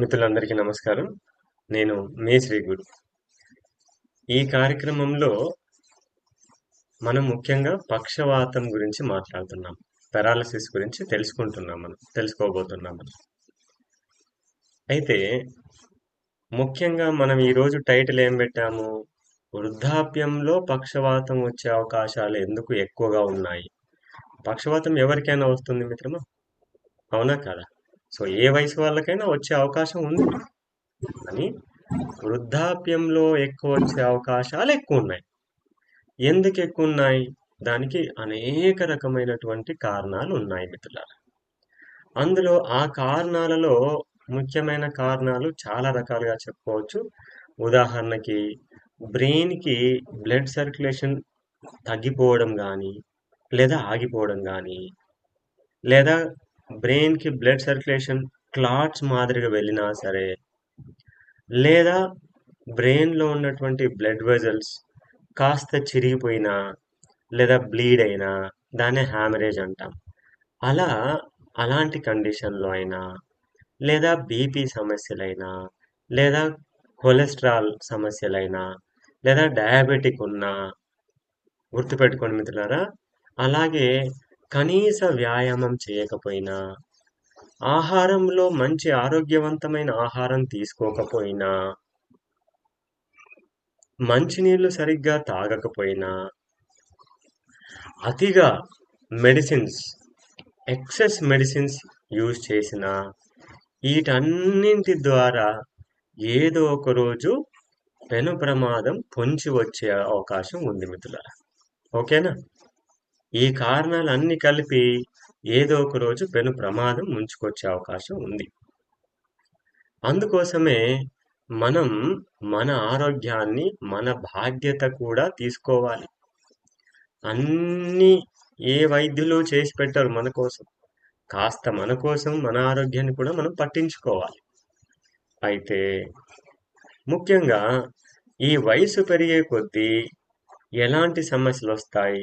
మిత్రులందరికీ నమస్కారం. నేను మీ శ్రీ గురు. ఈ కార్యక్రమంలో మనం ముఖ్యంగా పక్షవాతం గురించి మాట్లాడుతున్నాం. పెరాలసిస్ గురించి తెలుసుకోబోతున్నాం. అయితే ముఖ్యంగా మనం ఈరోజు టైటిల్ ఏం పెట్టాము? వృద్ధాప్యంలో పక్షవాతం వచ్చే అవకాశాలు ఎందుకు ఎక్కువగా ఉన్నాయి? పక్షవాతం ఎవరికైనా వస్తుంది మిత్రమా, అవునా కదా? సో ఏ వయసు వాళ్ళకైనా వచ్చే అవకాశం ఉంది, కానీ వృద్ధాప్యంలో ఎక్కువ వచ్చే అవకాశాలు ఎక్కువ ఉన్నాయి. ఎందుకు ఎక్కువ ఉన్నాయి? దానికి అనేక రకమైనటువంటి కారణాలు ఉన్నాయి మిత్రులారా. అందులో ఆ కారణాలలో ముఖ్యమైన కారణాలు చాలా రకాలుగా చెప్పుకోవచ్చు. ఉదాహరణకి బ్రెయిన్కి బ్లడ్ సర్క్యులేషన్ తగ్గిపోవడం కానీ, లేదా ఆగిపోవడం కానీ, లేదా బ్రెయిన్కి బ్లడ్ సర్క్యులేషన్ క్లాట్స్ మాదిరిగా వెళ్ళినా సరే, లేదా బ్రెయిన్లో ఉన్నటువంటి బ్లడ్ వెజల్స్ కాస్త చిరిగిపోయినా లేదా బ్లీడ్ అయినా దాన్నే హ్యామరేజ్ అంటాం. అలాంటి కండిషన్లో అయినా, లేదా బీపీ సమస్యలైనా, లేదా కొలెస్ట్రాల్ సమస్యలైనా, లేదా డయాబెటిక్ ఉన్నా గుర్తుపెట్టుకోండి మిత్రులారా. అలాగే కనీస వ్యాయామం చేయకపోయినా, ఆహారంలో మంచి ఆరోగ్యవంతమైన ఆహారం తీసుకోకపోయినా, మంచినీళ్ళు సరిగ్గా తాగకపోయినా, అతిగా ఎక్సెస్ మెడిసిన్స్ యూజ్ చేసిన, వీటన్నింటి ద్వారా ఏదో ఒక రోజు పెను ప్రమాదం పొంచి వచ్చే అవకాశం ఉంది మిత్రులారా. ఓకేనా? ఈ కారణాలన్నీ కలిపి ఏదో ఒక రోజు పెను ప్రమాదం ముంచుకొచ్చే అవకాశం ఉంది. అందుకోసమే మనం మన ఆరోగ్యాన్ని మన బాధ్యత కూడా తీసుకోవాలి. అన్ని ఏ వైద్యులు చేసి పెట్టారు మన కోసం, కాస్త మన కోసం మన ఆరోగ్యాన్ని కూడా మనం పట్టించుకోవాలి. అయితే ముఖ్యంగా ఈ వయసు పెరిగే కొద్దీ ఎలాంటి సమస్యలు వస్తాయి,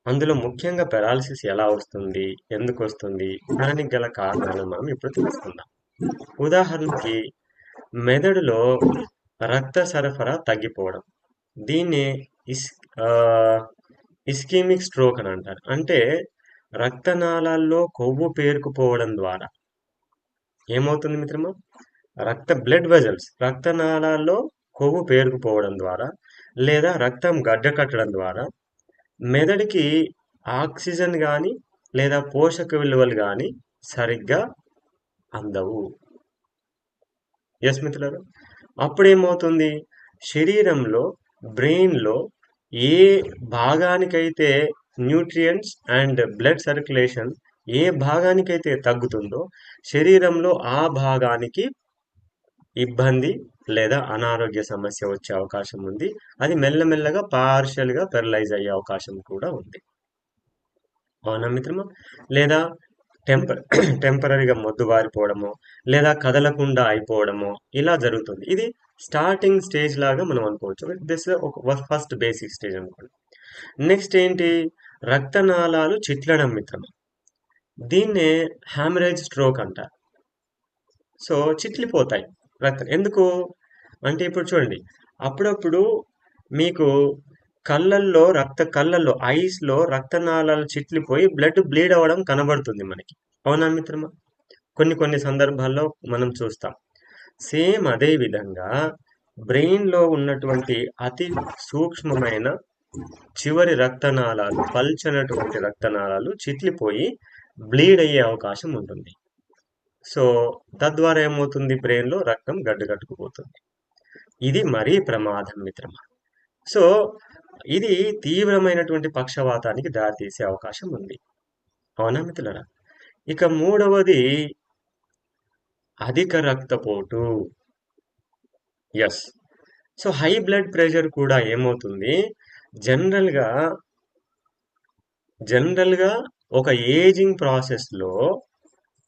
అందులో ముఖ్యంగా పెరాలసిస్ ఎలా వస్తుంది, ఎందుకు వస్తుంది, దానికి గల కారణాలను మనం ఇప్పుడు తెలుసుకుందాం. ఉదాహరణకి మెదడులో రక్త సరఫరా తగ్గిపోవడం, దీన్ని ఇస్కీమిక్ స్ట్రోక్ అని అంటారు. అంటే రక్తనాళాల్లో కొవ్వు పేరుకుపోవడం ద్వారా ఏమవుతుంది మిత్రమా? బ్లడ్ వెజల్స్ రక్తనాళాల్లో కొవ్వు పేరుకుపోవడం ద్వారా, లేదా రక్తం గడ్డకట్టడం ద్వారా మెదడుకి ఆక్సిజన్ కానీ లేదా పోషక విలువలు కానీ సరిగ్గా అందవు. ఎస్ మిత్రులారా, అప్పుడేమవుతుంది? శరీరంలో బ్రెయిన్లో ఏ భాగానికైతే న్యూట్రియంట్స్ అండ్ బ్లడ్ సర్క్యులేషన్ ఏ భాగానికైతే తగ్గుతుందో శరీరంలో ఆ భాగానికి ఇబ్బంది లేదా అనారోగ్య సమస్య వచ్చే అవకాశం ఉంది. అది మెల్లమెల్లగా పార్షియల్గా పెరలైజ్ అయ్యే అవకాశం కూడా ఉంది. అవునా మిత్రమా? లేదా టెంపరీగా మొద్దుబారిపోవడమో, లేదా కదలకుండా అయిపోవడమో ఇలా జరుగుతుంది. ఇది స్టార్టింగ్ స్టేజ్ లాగా మనం అనుకోవచ్చు. దిస్ ఒక ఫస్ట్ బేసిక్ స్టేజ్ అనుకోండి. నెక్స్ట్ ఏంటి? రక్తనాళాలు చిట్లడం మిత్రమా, దీన్నే హ్యామరేజ్ స్ట్రోక్ అంటారు. సో చిట్లిపోతాయి రక్తం. ఎందుకు అంటే ఇప్పుడు చూడండి, అప్పుడప్పుడు మీకు కళ్ళల్లో ఐస్లో రక్తనాళాలు చిట్లిపోయి బ్లడ్ బ్లీడ్ అవ్వడం కనబడుతుంది మనకి. అవునా మిత్రమా? కొన్ని సందర్భాల్లో మనం చూస్తాం. సేమ్ అదే విధంగా బ్రెయిన్లో ఉన్నటువంటి అతి సూక్ష్మమైన చివరి రక్తనాళాలు, పల్చనటువంటి రక్తనాళాలు చిట్లిపోయి బ్లీడ్ అయ్యే అవకాశం ఉంటుంది. సో తద్వారా ఏమవుతుంది? బ్రెయిన్లో రక్తం గడ్డకట్టుకుపోతుంది. ఇది మరీ ప్రమాదం మిత్రమా. సో ఇది తీవ్రమైనటువంటి పక్షవాతానికి దారితీసే అవకాశం ఉంది. అవునా మిత్రులారా? ఇక మూడవది అధిక రక్తపోటు. Yes. So high blood pressure కూడా ఏమవుతుంది? జనరల్గా ఒక ఏజింగ్ ప్రాసెస్లో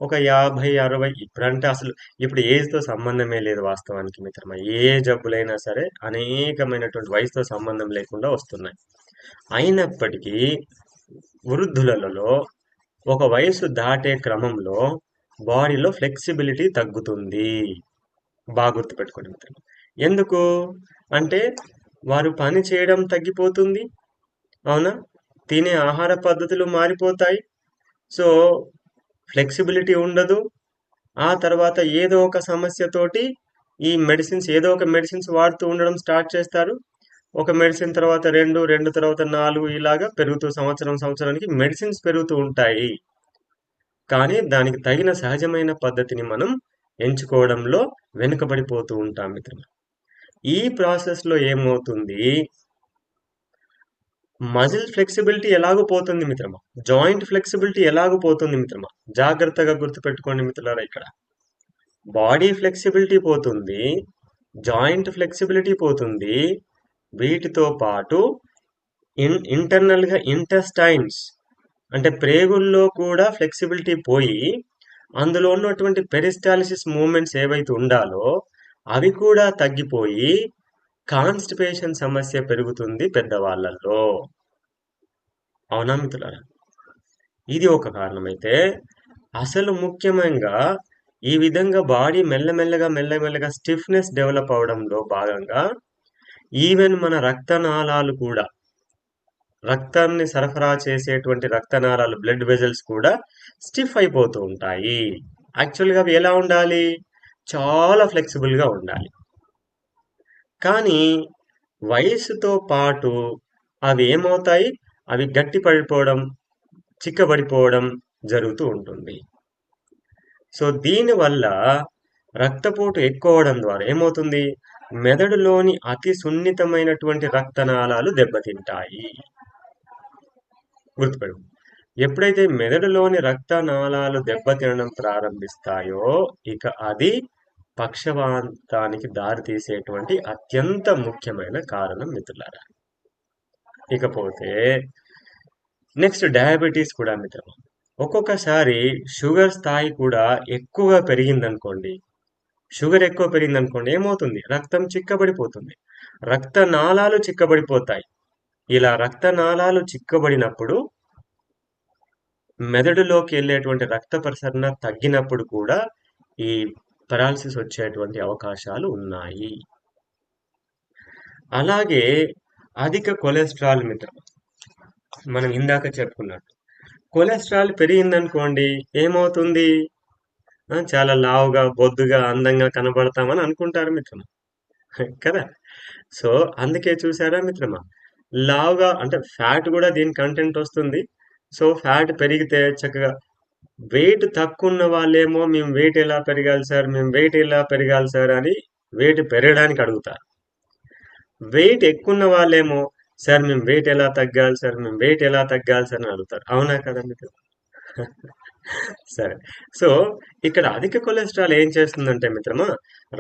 ఒక 50-60, ఇప్పుడంటే అసలు ఇప్పుడు ఏజ్తో సంబంధమే లేదు వాస్తవానికి మిత్రమా. ఏ జబ్బులైనా సరే అనేకమైనటువంటి వయసుతో సంబంధం లేకుండా వస్తున్నాయి. అయినప్పటికీ వృద్ధులలో ఒక వయసు దాటే క్రమంలో బాడీలో ఫ్లెక్సిబిలిటీ తగ్గుతుంది. బాగా గుర్తుపెట్టుకోండి మిత్రులు. ఎందుకు అంటే వారు పని చేయడం తగ్గిపోతుంది. అవునా? తినే ఆహార పద్ధతులు మారిపోతాయి. సో ఫ్లెక్సిబిలిటీ ఉండదు. ఆ తర్వాత ఏదో ఒక సమస్యతోటి ఈ మెడిసిన్స్ ఏదో ఒక మెడిసిన్స్ వాడుతూ ఉండడం స్టార్ట్ చేస్తారు. ఒక మెడిసిన్ తర్వాత 2, 2 తర్వాత 4 ఇలాగా పెరుగుతూ సంవత్సరానికి మెడిసిన్స్ పెరుగుతూ ఉంటాయి. కానీ దానికి తగిన సహజమైన పద్ధతిని మనం ఎంచుకోవడంలో వెనుకబడిపోతూ ఉంటాం మిత్రమా. ఈ ప్రాసెస్లో ఏమవుతుంది, మజిల్ ఫ్లెక్సిబిలిటీ ఎలాగో పోతుంది మిత్రమా, జాయింట్ ఫ్లెక్సిబిలిటీ ఎలాగో పోతుంది మిత్రమా. జాగ్రత్తగా గుర్తుపెట్టుకోండి మిత్రులారా, ఇక్కడ బాడీ ఫ్లెక్సిబిలిటీ పోతుంది, జాయింట్ ఫ్లెక్సిబిలిటీ పోతుంది. వీటితో పాటు ఇంటర్నల్గా ఇంటెస్టైన్స్ అంటే ప్రేగుల్లో కూడా ఫ్లెక్సిబిలిటీ పోయి అందులో ఉన్నటువంటి పెరిస్టాలిసిస్ మూమెంట్స్ ఏవైతే ఉండాలో అవి కూడా తగ్గిపోయి కాన్స్టిపేషన్ సమస్య పెరుగుతుంది పెద్దవాళ్ళల్లో. అవునా మిత్రులారా? ఇది ఒక కారణమైతే అసలు ముఖ్యంగా ఈ విధంగా బాడీ మెల్లమెల్లగా స్టిఫ్నెస్ డెవలప్ అవడంలో భాగంగా ఈవెన్ మన రక్తనాళాలు కూడా, రక్తాన్ని సరఫరా చేసేటువంటి రక్తనాళాలు బ్లడ్ వెజల్స్ కూడా స్టిఫ్ అయిపోతూ ఉంటాయి. యాక్చువల్గా అవి ఎలా ఉండాలి, చాలా ఫ్లెక్సిబుల్గా ఉండాలి. కానీ వయసుతో పాటు అవి ఏమవుతాయి, అవి గట్టి పడిపోవడం, చిక్కబడిపోవడం జరుగుతూ ఉంటుంది. సో దీనివల్ల రక్తపోటు ఎక్కువ అవడం ద్వారా ఏమవుతుంది, మెదడులోని అతి సున్నితమైనటువంటి రక్తనాళాలు దెబ్బతింటాయి. గుర్తుపెట్టు, ఎప్పుడైతే మెదడులోని రక్తనాళాలు దెబ్బతినడం ప్రారంభిస్తాయో ఇక అది పక్షవాతానికి దారితీసేటువంటి అత్యంత ముఖ్యమైన కారణం మిత్రులారా. ఇకపోతే నెక్స్ట్ డయాబెటీస్ కూడా మిత్రమా. ఒక్కొక్కసారి షుగర్ స్థాయి కూడా ఎక్కువగా పెరిగిందనుకోండి, షుగర్ ఎక్కువ పెరిగిందనుకోండి ఏమవుతుంది, రక్తం చిక్కబడిపోతుంది, రక్తనాళాలు చిక్కబడిపోతాయి. ఇలా రక్తనాళాలు చిక్కబడినప్పుడు మెదడులోకి వెళ్ళేటువంటి రక్త ప్రసరణ తగ్గినప్పుడు కూడా ఈ పెరాలసిస్ వచ్చేటువంటి అవకాశాలు ఉన్నాయి. అలాగే అధిక కొలెస్ట్రాల్ మిత్రం, మనం ఇందాక చెప్పుకున్నట్టు కొలెస్ట్రాల్ పెరిగిందనుకోండి ఏమవుతుంది, చాలా లావుగా బొద్దుగా అందంగా కనబడతామని అనుకుంటారు మిత్రమా కదా. సో అందుకే చూసారా మిత్రమా, లావుగా అంటే ఫ్యాట్ కూడా దీని కంటెంట్ వస్తుంది. సో ఫ్యాట్ పెరిగితే చక్కగా, వెయిట్ తక్కువ ఉన్న వాళ్ళేమో మేము వెయిట్ ఎలా పెరగాలి సార్, మేము వెయిట్ ఎలా పెరగాలి సార్ అని వెయిట్ పెరగడానికి అడుగుతారు. వెయిట్ ఎక్కువ ఉన్న వాళ్ళేమో సార్ మేము వెయిట్ ఎలా తగ్గాలి సార్, మేము వెయిట్ ఎలా తగ్గాలి సార్ అని అడుగుతారు. అవునా కదా మీకు? సరే, సో ఇక్కడ అధిక కొలెస్ట్రాల్ ఏం చేస్తుందంటే మిత్రమా,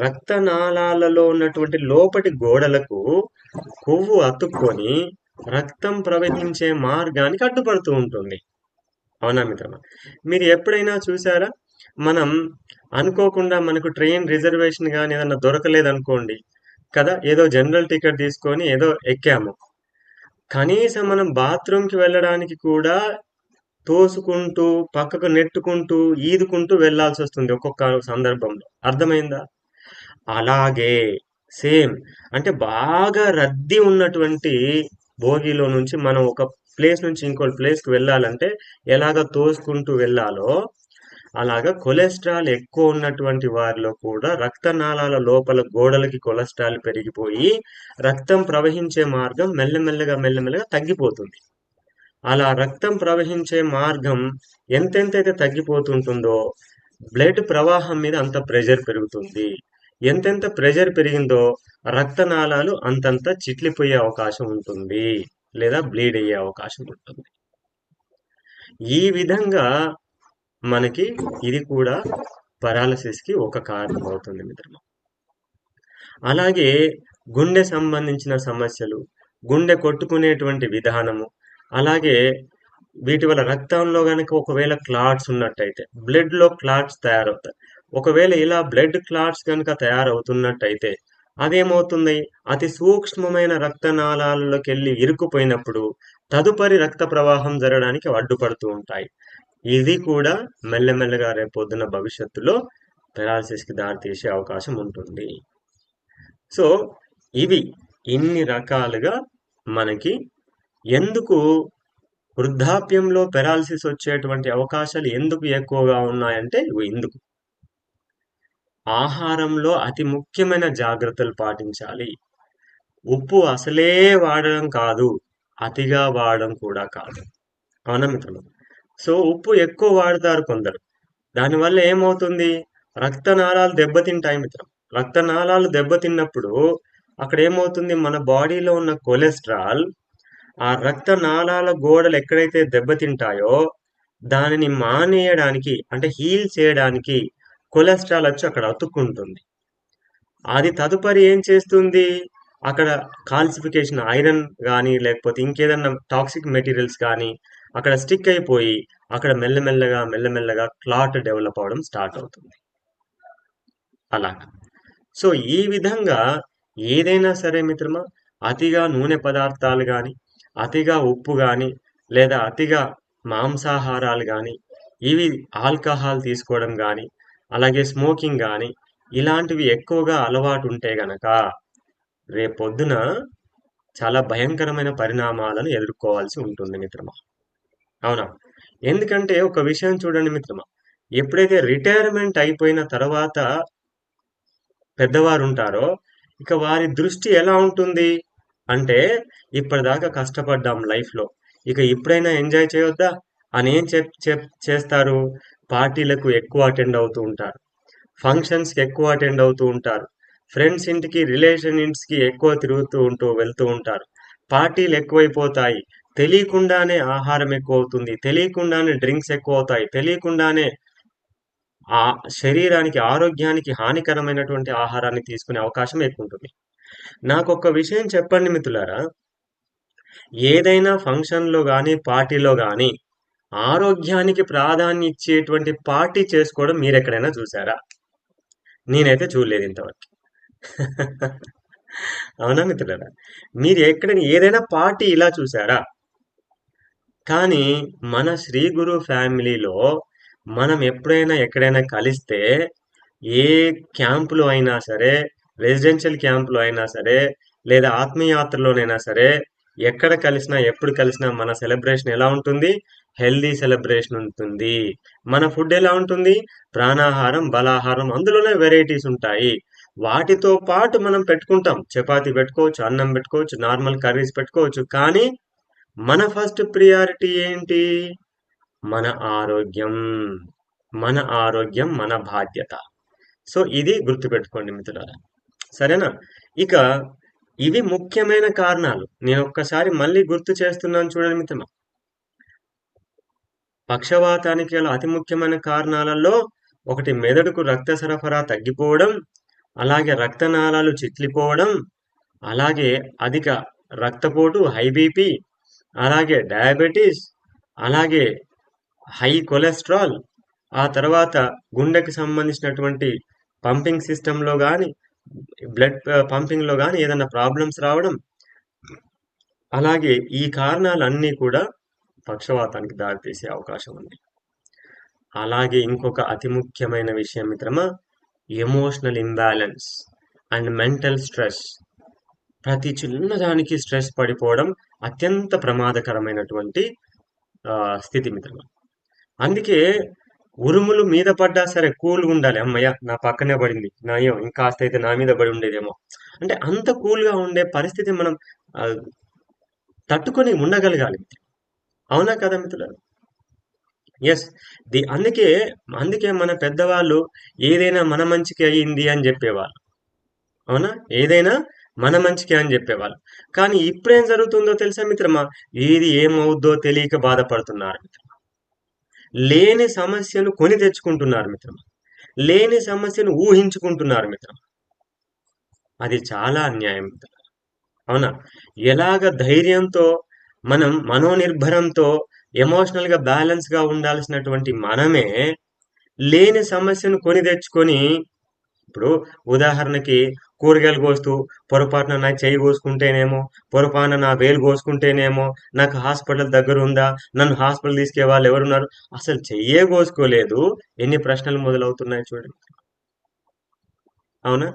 రక్తనాళాలలో ఉన్నటువంటి లోపటి గోడలకు కొవ్వు అతుక్కొని రక్తం ప్రవహించే మార్గానికి అడ్డుపడుతూ ఉంటుంది. అవునా మిత్రమా? మీరు ఎప్పుడైనా చూసారా, మనం అనుకోకుండా మనకు ట్రైన్ రిజర్వేషన్ కానీ ఏదన్నా దొరకలేదనుకోండి కదా, ఏదో జనరల్ టికెట్ తీసుకొని ఏదో ఎక్కాము, కనీసం మనం బాత్రూమ్కి వెళ్ళడానికి కూడా తోసుకుంటూ పక్కకు నెట్టుకుంటూ ఈదుకుంటూ వెళ్లాల్సి వస్తుంది ఒక్కొక్క సందర్భంలో. అర్థమైందా? అలాగే సేమ్ అంటే బాగా రద్దీ ఉన్నటువంటి బోగిలో నుంచి మనం ఒక ప్లేస్ నుంచి ఇంకో ప్లేస్కి వెళ్ళాలంటే ఎలాగ తోసుకుంటూ వెళ్ళాలో అలాగా కొలెస్ట్రాల్ ఎక్కువ ఉన్నటువంటి వారిలో కూడా రక్తనాళాల లోపల గోడలకి కొలెస్ట్రాల్ పెరిగిపోయి రక్తం ప్రవహించే మార్గం మెల్లమెల్లగా తగ్గిపోతుంది. అలా రక్తం ప్రవహించే మార్గం ఎంతెంతైతే తగ్గిపోతుంటుందో బ్లడ్ ప్రవాహం మీద అంత ప్రెషర్ పెరుగుతుంది. ఎంతెంత ప్రెషర్ పెరిగిందో రక్తనాళాలు అంతంత చిట్లిపోయే అవకాశం ఉంటుంది, లేదా బ్లీడ్ అయ్యే అవకాశం ఉంటుంది. ఈ విధంగా మనకి ఇది కూడా పెరాలసిస్కి ఒక కారణం అవుతుంది మిత్రమా. అలాగే గుండె సంబంధించిన సమస్యలు, గుండె కొట్టుకునేటువంటి విధానము, అలాగే వీటి వల్ల రక్తంలో కనుక ఒకవేళ క్లాట్స్ ఉన్నట్టయితే బ్లడ్లో క్లాట్స్ తయారవుతాయి. ఒకవేళ ఇలా బ్లడ్ క్లాట్స్ కనుక తయారవుతున్నట్టయితే అదేమవుతుంది, అతి సూక్ష్మమైన రక్తనాళాలలోకి వెళ్ళి ఇరుక్కుపోయినప్పుడు తదుపరి రక్త ప్రవాహం జరగడానికి అడ్డుపడుతూ ఉంటాయి. ఇది కూడా మెల్లమెల్లగా రేపొద్దున భవిష్యత్తులో పెరాలసిస్కి దారితీసే అవకాశం ఉంటుంది. సో ఇవి ఇన్ని రకాలుగా మనకి ఎందుకు వృద్ధాప్యంలో పెరాలసిస్ వచ్చేటువంటి అవకాశాలు ఎందుకు ఎక్కువగా ఉన్నాయంటే ఇందుకు ఆహారంలో అతి ముఖ్యమైన జాగ్రత్తలు పాటించాలి. ఉప్పు అసలే వాడడం కాదు, అతిగా వాడడం కూడా కాదు. అవునా మిత్రులు? సో ఉప్పు ఎక్కువ వాడతారు కొందరు. దానివల్ల ఏమవుతుంది? రక్తనాళాలు దెబ్బతింటాయి మిత్రం. రక్తనాళాలు దెబ్బతిన్నప్పుడు అక్కడ ఏమవుతుంది? మన బాడీలో ఉన్న కొలెస్ట్రాల్ ఆ రక్తనాళాల గోడలు ఎక్కడైతే దెబ్బతింటాయో దానిని మానేయడానికి, అంటే హీల్ చేయడానికి కొలెస్ట్రాల్ వచ్చి అక్కడ అతుక్కుంటుంది. అది తదుపరి ఏం చేస్తుంది? అక్కడ కాల్సిఫికేషన్, ఐరన్ కానీ లేకపోతే ఇంకేదన్నా టాక్సిక్ మెటీరియల్స్ కానీ అక్కడ స్టిక్ అయిపోయి అక్కడ మెల్లమెల్లగా క్లాట్ డెవలప్ అవడం స్టార్ట్ అవుతుంది. అలాగా. సో ఈ విధంగా ఏదైనా సరే మిత్రమా, అతిగా నూనె పదార్థాలు కానీ, అతిగా ఉప్పు కానీ, లేదా అతిగా మాంసాహారాలు కానీ, ఇవి ఆల్కహాల్ తీసుకోవడం కానీ, అలాగే స్మోకింగ్ కానీ, ఇలాంటివి ఎక్కువగా అలవాటు ఉంటే గనక రేపొద్దున చాలా భయంకరమైన పరిణామాలను ఎదుర్కోవాల్సి ఉంటుంది మిత్రమా. అవునా? ఎందుకంటే ఒక విషయం చూడండి మిత్రమా, ఎప్పుడైతే రిటైర్మెంట్ అయిపోయిన తర్వాత పెద్దవారు ఉంటారో ఇక వారి దృష్టి ఎలా ఉంటుంది అంటే, ఇప్పటిదాకా కష్టపడ్డాం లైఫ్లో, ఇక ఇప్పుడైనా ఎంజాయ్ చేయొద్దా అని ఏం చేస్తారు? పార్టీలకు ఎక్కువ అటెండ్ అవుతూ ఉంటారు, ఫంక్షన్స్కి ఎక్కువ అటెండ్ అవుతూ ఉంటారు, ఫ్రెండ్స్ ఇంటికి, రిలేషన్ ఇంటికి ఎక్కువ వెళ్తూ ఉంటారు. పార్టీలు ఎక్కువైపోతాయి, తెలియకుండానే ఆహారం ఎక్కువ అవుతుంది, తెలియకుండానే డ్రింక్స్ ఎక్కువ అవుతాయి, తెలియకుండానే ఆ శరీరానికి, ఆరోగ్యానికి హానికరమైనటువంటి ఆహారాన్ని తీసుకునే అవకాశం ఎక్కువ ఉంటుంది. నాకు ఒక విషయం చెప్పండి మిత్రులారా, ఏదైనా ఫంక్షన్లో కానీ పార్టీలో కానీ ఆరోగ్యానికి ప్రాధాన్యం ఇచ్చేటువంటి పార్టీ చేసుకోవడం మీరు ఎక్కడైనా చూసారా? నేనైతే చూడలేదు ఇంతవరకు. అవునా మిత్రులారా? మీరు ఏదైనా పార్టీ ఇలా చూసారా? కానీ మన శ్రీ గురు ఫ్యామిలీలో మనం ఎప్పుడైనా ఎక్కడైనా కలిస్తే, ఏ క్యాంపులో అయినా సరే, రెసిడెన్షియల్ క్యాంపులో అయినా సరే, లేదా ఆత్మీయాత్రలోనైనా సరే, ఎక్కడ కలిసినా ఎప్పుడు కలిసినా మన సెలబ్రేషన్ ఎలా ఉంటుంది? హెల్దీ సెలబ్రేషన్ ఉంటుంది. మన ఫుడ్ ఎలా ఉంటుంది? ప్రాణాహారం, బలాహారం, అందులోనే వెరైటీస్ ఉంటాయి. వాటితో పాటు మనం పెట్టుకుంటాం, చపాతీ పెట్టుకోవచ్చు, అన్నం పెట్టుకోవచ్చు, నార్మల్ కర్రీస్ పెట్టుకోవచ్చు. కానీ మన ఫస్ట్ ప్రియారిటీ ఏంటి? మన ఆరోగ్యం. మన ఆరోగ్యం మన బాధ్యత. సో ఇది గుర్తుపెట్టుకోండి మిత్రులారా. సరేనా? ఇక ఇవి ముఖ్యమైన కారణాలు. నేను ఒక్కసారి మళ్ళీ గుర్తు చేస్తున్నాను చూడండి మిత్రమా. పక్షవాతానికి గల అతి ముఖ్యమైన కారణాలలో ఒకటి మెదడుకు రక్త సరఫరా తగ్గిపోవడం, అలాగే రక్తనాళాలు చిట్లిపోవడం, అలాగే అధిక రక్తపోటు, హై బీపీ, అలాగే డయాబెటీస్, అలాగే హై కొలెస్ట్రాల్, ఆ తర్వాత గుండెకి సంబంధించినటువంటి పంపింగ్ సిస్టంలో కానీ, బ్లడ్ పంపింగ్లో కానీ ఏదైనా ప్రాబ్లమ్స్ రావడం, అలాగే ఈ కారణాలన్నీ కూడా పక్షవాతానికి దారితీసే అవకాశం ఉంది. అలాగే ఇంకొక అతి ముఖ్యమైన విషయం మిత్రమా, emotional imbalance and mental stress. ప్రతి చిన్నదానికి స్ట్రెస్ పడిపోవడం అత్యంత ప్రమాదకరమైనటువంటి స్థితి మిత్రమా. అందుకే ఉరుములు మీద పడ్డా సరే కూల్గా ఉండాలి. అమ్మయ్య నా పక్కనే పడింది, నాయో ఇంకాస్త అయితే నా మీద పడి ఉండేదేమో, అంటే అంత కూల్గా ఉండే పరిస్థితి మనం తట్టుకొని ఉండగలగాలి. అవునా కదా మిత్రులు? ఎస్. అందుకే మన పెద్దవాళ్ళు ఏదైనా మన మంచికి అయ్యింది అని చెప్పేవాళ్ళు. అవునా? ఏదైనా మన మంచికి అని చెప్పేవాళ్ళు. కానీ ఇప్పుడేం జరుగుతుందో తెలుసా మిత్రమా? ఏది ఏమవుద్దో తెలియక బాధపడుతున్నారు మిత్రమా. లేని సమస్యను కొని తెచ్చుకుంటున్నారు మిత్రమా. లేని సమస్యను ఊహించుకుంటున్నారు మిత్రమా. అది చాలా అన్యాయం మిత్రమా. అవునా? ఎలాగ ధైర్యంతో, మనం మనోనిర్భరంతో, ఎమోషనల్గా బ్యాలెన్స్గా ఉండాల్సినటువంటి మనమే లేని సమస్యను కొని తెచ్చుకొని, ఇప్పుడు ఉదాహరణకి కూరగాయలు కోస్తూ పొరపాటున నా చెయ్యి కోసుకుంటేనేమో, పొరపాటున నా వేలు కోసుకుంటేనేమో, నాకు హాస్పిటల్ దగ్గర ఉందా, నన్ను హాస్పిటల్ తీసుకెళ్లే వాళ్ళు ఎవరున్నారు, అసలు చెయ్యే కోసుకోలేదు, ఎన్ని ప్రశ్నలు మొదలవుతున్నాయి చూడండి. అవునా?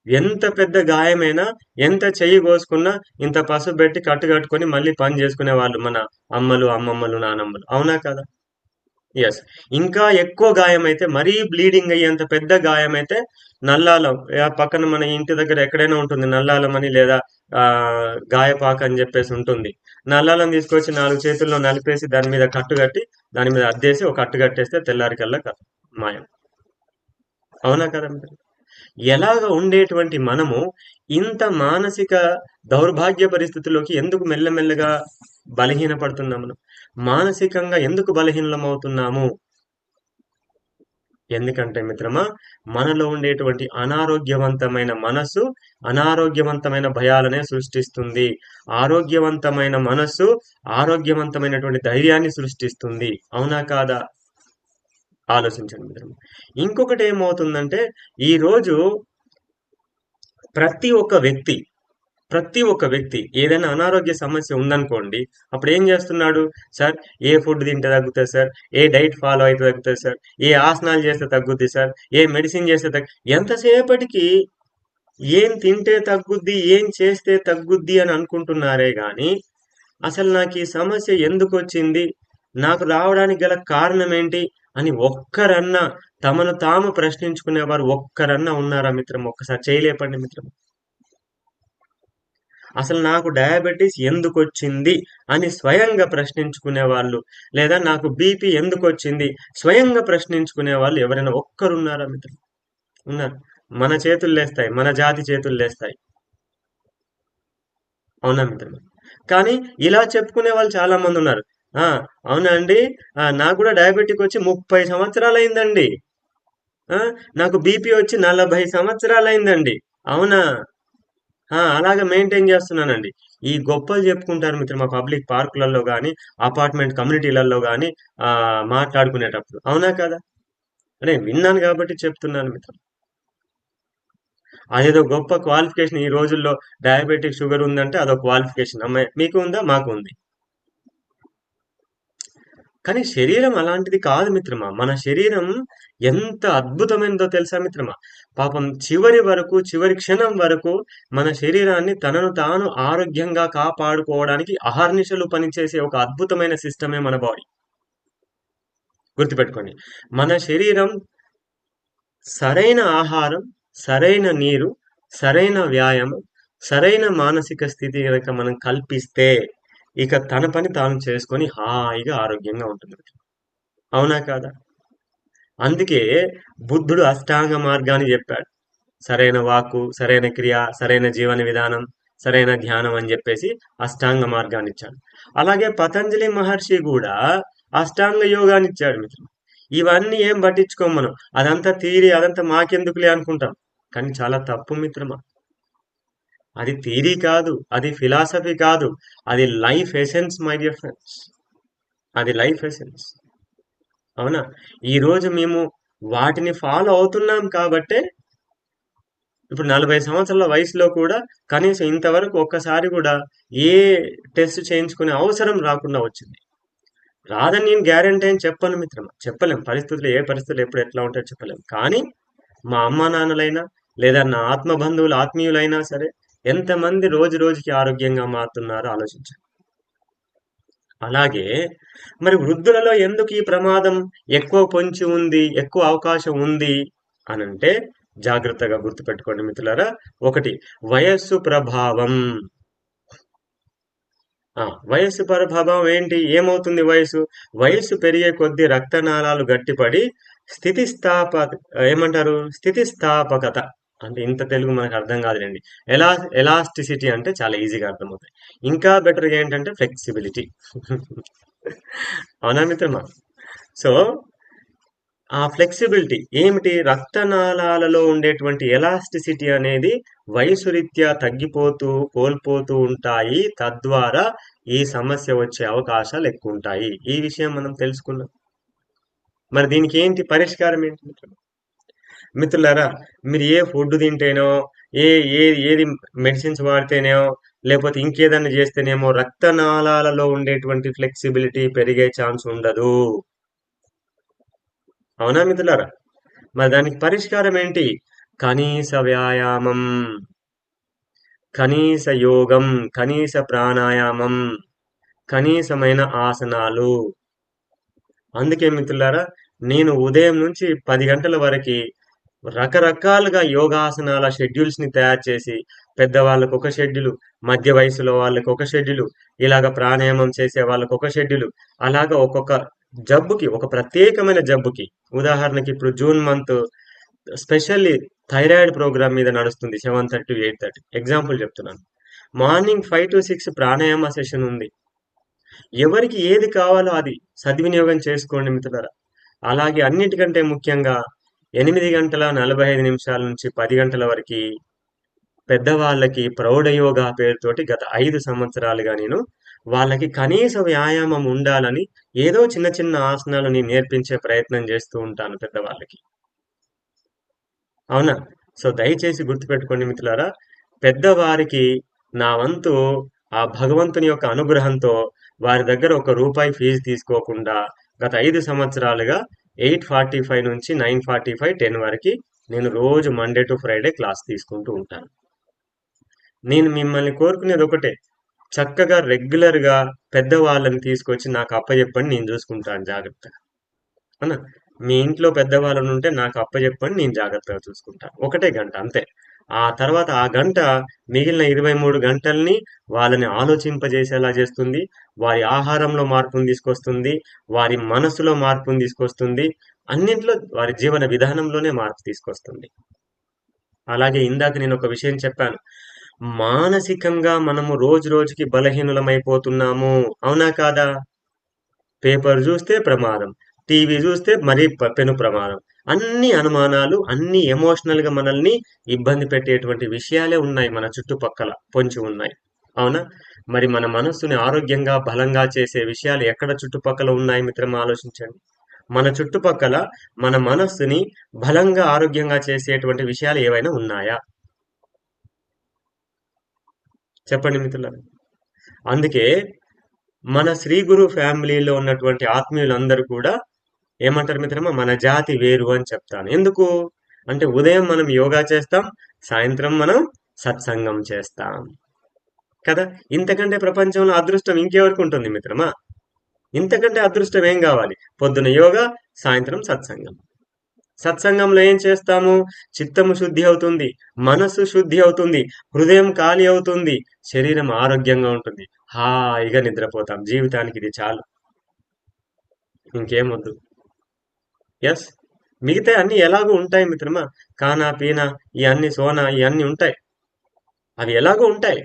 ఎంత పెద్ద గాయమైనా, ఎంత చెయ్యి కోసుకున్నా ఇంత పసుపు పెట్టి కట్టు కట్టుకొని మళ్ళీ పని చేసుకునే వాళ్ళు మన అమ్మలు, అమ్మమ్మలు, నానమ్మలు. అవునా కదా? ఎస్. ఇంకా ఎక్కువ గాయమైతే, మరీ బ్లీడింగ్ అయ్యేంత పెద్ద గాయమైతే నల్లాలం, పక్కన మన ఇంటి దగ్గర ఎక్కడైనా ఉంటుంది నల్లాలం అని, లేదా ఆ గాయపాక అని చెప్పేసి ఉంటుంది. నల్లాలం తీసుకొచ్చి 4 చేతుల్లో నలిపేసి దాని మీద కట్టు కట్టి, దాని మీద అద్దేసి ఒక కట్టు కట్టేస్తే తెల్లారికల్లా మాయం. అవునా కదా మిత్రులు? ఎలాగ ఉండేటువంటి మనము ఇంత మానసిక దౌర్భాగ్య పరిస్థితుల్లోకి ఎందుకు మెల్లమెల్లగా బలహీనపడుతున్నాము? మనం మానసికంగా ఎందుకు బలహీనమవుతున్నాము? ఎందుకంటే మిత్రమా, మనలో ఉండేటువంటి అనారోగ్యవంతమైన మనస్సు అనారోగ్యవంతమైన భయాలనే సృష్టిస్తుంది. ఆరోగ్యవంతమైన మనస్సు ఆరోగ్యవంతమైనటువంటి ధైర్యాన్ని సృష్టిస్తుంది. అవునా కాదా? ఆలోచించండి మిత్రమా. ఇంకొకటి ఏమవుతుందంటే, ఈరోజు ప్రతి ఒక్క వ్యక్తి ప్రతి ఒక్క వ్యక్తి ఏదైనా అనారోగ్య సమస్య ఉందనుకోండి, అప్పుడు ఏం చేస్తున్నాడు? సార్, ఏ ఫుడ్ తింటే తగ్గుతుంది సార్, ఏ డైట్ ఫాలో అయితే తగ్గుతుంది సార్, ఏ ఆసనాలు చేస్తే తగ్గుద్ది సార్, ఏ మెడిసిన్ చేస్తే ఎంతసేపటికి ఏం తింటే తగ్గుద్ది, ఏం చేస్తే తగ్గుద్ది అని అనుకుంటున్నారే గాని, అసలు నాకు ఈ సమస్య ఎందుకు వచ్చింది, నాకు రావడానికి గల కారణం ఏంటి అని ఒక్కరన్నా తమను తాము ప్రశ్నించుకునేవారు ఒక్కరన్నా ఉన్నారా మిత్రం? ఒక్కసారి చేయలేపండి మిత్రం. అసలు నాకు డయాబెటీస్ ఎందుకు వచ్చింది అని స్వయంగా ప్రశ్నించుకునే వాళ్ళు, లేదా నాకు బీపీ ఎందుకు వచ్చింది స్వయంగా ప్రశ్నించుకునే వాళ్ళు ఎవరైనా ఒక్కరున్నారా మిత్రం? ఉన్నారు. మన చేతులు లేస్తాయి, మన జాతి చేతులు లేస్తాయి. అవునా మిత్రం? కానీ ఇలా చెప్పుకునే వాళ్ళు చాలా మంది ఉన్నారు. ఆ అవునా అండి, నాకు కూడా డయాబెటిక్ వచ్చి 30 సంవత్సరాలు అయిందండి, నాకు బీపీ వచ్చి 40 సంవత్సరాలు అయిందండి. అవునా? అలాగా మెయింటైన్ చేస్తున్నానండి. ఈ గొప్పలు చెప్పుకుంటారు మిత్రమా పబ్లిక్ పార్కులలో గాని, అపార్ట్మెంట్ కమ్యూనిటీలలో గాని మాట్లాడుకునేటప్పుడు. అవునా కదా? నేను విన్నాను కాబట్టి చెప్తున్నాను మిత్రం. అదేదో గొప్ప క్వాలిఫికేషన్ ఈ రోజుల్లో. డయాబెటిక్ షుగర్ ఉందంటే అదొక క్వాలిఫికేషన్. అమ్మాయి మీకు ఉందా? మాకు ఉంది. కానీ శరీరం అలాంటిది కాదు మిత్రమా. మన శరీరం ఎంత అద్భుతమైనదో తెలుసా మిత్రమా? పాపం చివరి వరకు, చివరి క్షణం వరకు మన శరీరాన్ని తనను తాను ఆరోగ్యంగా కాపాడుకోవడానికి అహర్నిశలు పనిచేసే ఒక అద్భుతమైన సిస్టమే మన బాడీ. గుర్తుపెట్టుకోండి. మన శరీరం సరైన ఆహారం, సరైన నీరు, సరైన వ్యాయామం, సరైన మానసిక స్థితి కనుక మనం కల్పిస్తే ఇక తన పని తాను చేసుకొని హాయిగా ఆరోగ్యంగా ఉంటుంది. అవునా కాదా? అందుకే బుద్ధుడు అష్టాంగ మార్గాన్ని చెప్పాడు. సరైన వాక్కు, సరైన క్రియ, సరైన జీవన విధానం, సరైన ధ్యానం అని చెప్పేసి అష్టాంగ మార్గాన్ని ఇచ్చాడు. అలాగే పతంజలి మహర్షి కూడా అష్టాంగ యోగాన్ని ఇచ్చాడు మిత్రం. ఇవన్నీ ఏం పట్టించుకోం మనం. అదంతా థియరీ, అదంతా మాకెందుకులే అనుకుంటాం. కానీ చాలా తప్పు మిత్రమా. అది థియరీ కాదు, అది ఫిలాసఫీ కాదు, అది life essence my dear friends. అది లైఫ్ ఎసెన్స్. అవునా? ఈ రోజు మేము వాటిని ఫాలో అవుతున్నాం కాబట్టే ఇప్పుడు 40 సంవత్సరాల వయసులో కూడా కనీసం ఇంతవరకు ఒక్కసారి కూడా ఏ టెస్ట్ చేయించుకునే అవసరం రాకుండా వచ్చింది. రాదని నేను గ్యారంటీ అని చెప్పను మిత్రమా. చెప్పలేం, పరిస్థితులు ఏ పరిస్థితులు ఎప్పుడు ఎట్లా ఉంటాయో చెప్పలేం. కానీ మా అమ్మా నాన్నలైనా, లేదా నా ఆత్మ బంధువులు, ఆత్మీయులైనా సరే, ఎంతమంది రోజు రోజుకి ఆరోగ్యంగా మారుతున్నారో ఆలోచించండి. అలాగే మరి వృద్ధులలో ఎందుకు ఈ ప్రమాదం ఎక్కువ పొంచి ఉంది, ఎక్కువ అవకాశం ఉంది అనంటే, జాగ్రత్తగా గుర్తుపెట్టుకోండి మిత్రులారా. ఒకటి, వయస్సు ప్రభావం. వయస్సు ప్రభావం ఏంటి? ఏమవుతుంది వయస్సు పెరిగే కొద్దీ రక్తనాళాలు గట్టిపడి ఏమంటారు, స్థితిస్థాపకత అంటే, ఇంత తెలుగు మనకు అర్థం కాదులేండి. ఎలాస్టిసిటీ అంటే చాలా ఈజీగా అర్థమవుతాయి. ఇంకా బెటర్గా ఏంటంటే ఫ్లెక్సిబిలిటీ. అవునా మిత్రమా? సో ఆ ఫ్లెక్సిబిలిటీ ఏమిటి? రక్తనాళాలలో ఉండేటువంటి ఎలాస్టిసిటీ అనేది వయసు రీత్యా తగ్గిపోతూ, కోల్పోతూ ఉంటాయి. తద్వారా ఈ సమస్య వచ్చే అవకాశాలు ఎక్కువ ఉంటాయి. ఈ విషయం మనం తెలుసుకున్నాం. మరి దీనికి ఏంటి పరిష్కారం ఏంటి మిత్రులారా? మీరు ఏ ఫుడ్ తింటేనో, ఏ ఏ ఏది మెడిసిన్స్ వాడితేనేమో లేకపోతే ఇంకేదన్నా చేస్తేనేమో రక్తనాళాలలో ఉండేటువంటి ఫ్లెక్సిబిలిటీ పెరిగే ఛాన్స్ ఉండదు. అవునా మిత్రులారా? మరి దానికి పరిష్కారం ఏంటి? కనీస వ్యాయామం, కనీస యోగం, కనీస ప్రాణాయామం, కనీసమైన ఆసనాలు. అందుకే మిత్రులారా, నేను ఉదయం నుంచి 10 గంటల వరకు రకరకాలుగా యోగాసనాల షెడ్యూల్స్ ని తయారు చేసి, పెద్దవాళ్ళకు ఒక షెడ్యూల్, మధ్య వయసులో వాళ్ళకి ఒక షెడ్యూల్, ఇలాగ ప్రాణాయామం చేసే వాళ్ళకి ఒక షెడ్యూల్, అలాగా ఒక్కొక్క జబ్బుకి, ఒక ప్రత్యేకమైన జబ్బుకి. ఉదాహరణకి ఇప్పుడు June month specially thyroid program మీద నడుస్తుంది 7:30 to 8:30. ఎగ్జాంపుల్ చెప్తున్నాను. మార్నింగ్ 5 to 6 ప్రాణాయామ సెషన్ ఉంది. ఎవరికి ఏది కావాలో అది సద్వినియోగం చేసుకోండి మిత్రులారా. అలాగే అన్నిటికంటే ముఖ్యంగా 8:45 నుంచి 10 గంటల వరకు పెద్దవాళ్ళకి ప్రౌఢ యోగా పేరుతోటి గత 5 సంవత్సరాలుగా నేను వాళ్ళకి కనీస వ్యాయామం ఉండాలని ఏదో చిన్న చిన్న ఆసనాలు నేను నేర్పించే ప్రయత్నం చేస్తూ ఉంటాను పెద్దవాళ్ళకి. అవునా? సో దయచేసి గుర్తుపెట్టుకోండి మిత్రులారా, పెద్దవారికి నా వంతు ఆ భగవంతుని యొక్క అనుగ్రహంతో వారి దగ్గర ఒక రూపాయి ఫీజు తీసుకోకుండా గత 5 సంవత్సరాలుగా 8:45 నుంచి 9:45, 10 వరకు నేను రోజు మండే టు ఫ్రైడే క్లాస్ తీసుకుంటూ ఉంటాను. నేను మిమ్మల్ని కోరుకునేది ఒకటే, చక్కగా రెగ్యులర్గా పెద్దవాళ్ళని తీసుకొచ్చి నాకు అప్పచెప్పండి, నేను చూసుకుంటాను జాగ్రత్తగా. అన్నా, మీ ఇంట్లో పెద్దవాళ్ళని ఉంటే నాకు అప్పచెప్పండి, నేను జాగ్రత్తగా చూసుకుంటాను. ఒకటే గంట అంతే. ఆ తర్వాత ఆ గంట మిగిలిన 23 గంటల్ని వాళ్ళని ఆలోచింపజేసేలా చేస్తుంది, వారి ఆహారంలో మార్పును తీసుకొస్తుంది, వారి మనసులో మార్పును తీసుకొస్తుంది, అన్నింట్లో వారి జీవన విధానంలోనే మార్పు తీసుకొస్తుంది. అలాగే ఇందాక నేను ఒక విషయం చెప్పాను, మానసికంగా మనము రోజు రోజుకి బలహీనులమైపోతున్నాము. అవునా కాదా? పేపర్ చూస్తే ప్రమాదం, టీవీ చూస్తే మరీ పెను ప్రమాదం. అన్ని అనుమానాలు, అన్ని ఎమోషనల్ గా మనల్ని ఇబ్బంది పెట్టేటువంటి విషయాలే ఉన్నాయి, మన చుట్టుపక్కల పొంచి ఉన్నాయి. అవునా? మరి మన మనస్సుని ఆరోగ్యంగా బలంగా చేసే విషయాలు ఎక్కడ చుట్టుపక్కల ఉన్నాయి మిత్రమా? ఆలోచించండి. మన చుట్టుపక్కల మన మనస్సుని బలంగా ఆరోగ్యంగా చేసేటువంటి విషయాలు ఏవైనా ఉన్నాయా? చెప్పండి మిత్రులారా. అందుకే మన శ్రీ గురు ఫ్యామిలీలో ఉన్నటువంటి ఆత్మీయులందరూ కూడా ఏమంటారు మిత్రమా? మన జాతి వేరు అని చెప్తాను. ఎందుకు అంటే ఉదయం మనం యోగా చేస్తాం, సాయంత్రం మనం సత్సంగం చేస్తాం కదా. ఇంతకంటే ప్రపంచంలో అదృష్టం ఇంకెవరికి ఉంటుంది మిత్రమా? ఇంతకంటే అదృష్టం ఏం కావాలి? పొద్దున యోగా, సాయంత్రం సత్సంగం. సత్సంగంలో ఏం చేస్తాము? చిత్తము శుద్ధి అవుతుంది, మనస్సు శుద్ధి అవుతుంది, హృదయం ఖాళీ అవుతుంది, శరీరం ఆరోగ్యంగా ఉంటుంది, హాయిగా నిద్రపోతాం. జీవితానికి ఇది చాలు, ఇంకేమొద్దు. ఎస్, మిగతా అన్ని ఎలాగో ఉంటాయి మిత్రమా. కానా పీనా ఇవన్నీ సోనా ఇవన్నీ ఉంటాయి, అవి ఎలాగో ఉంటాయి.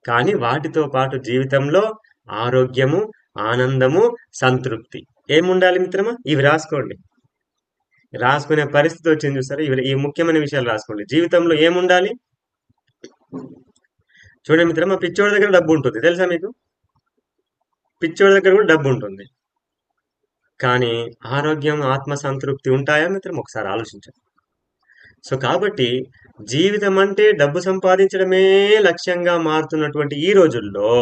కానీ వాటితో పాటు జీవితంలో ఆరోగ్యము, ఆనందము, సంతృప్తి ఏముండాలి మిత్రమా? ఇవి రాసుకోండి. రాసుకునే పరిస్థితి వచ్చింది చూసారా, ఇవి ఈ ముఖ్యమైన విషయాలు రాసుకోండి. జీవితంలో ఏముండాలి? చూడండి మిత్రమా, పిచ్చోడి దగ్గర డబ్బు ఉంటుంది, తెలుసా మీకు? పిచ్చోడి దగ్గర కూడా డబ్బు ఉంటుంది, కానీ ఆరోగ్యం, ఆత్మ సంతృప్తి ఉంటాయా మిత్రం? ఒకసారి ఆలోచించండి. సో కాబట్టి జీవితం అంటే డబ్బు సంపాదించడమే లక్ష్యంగా మారుతున్నటువంటి ఈ రోజుల్లో,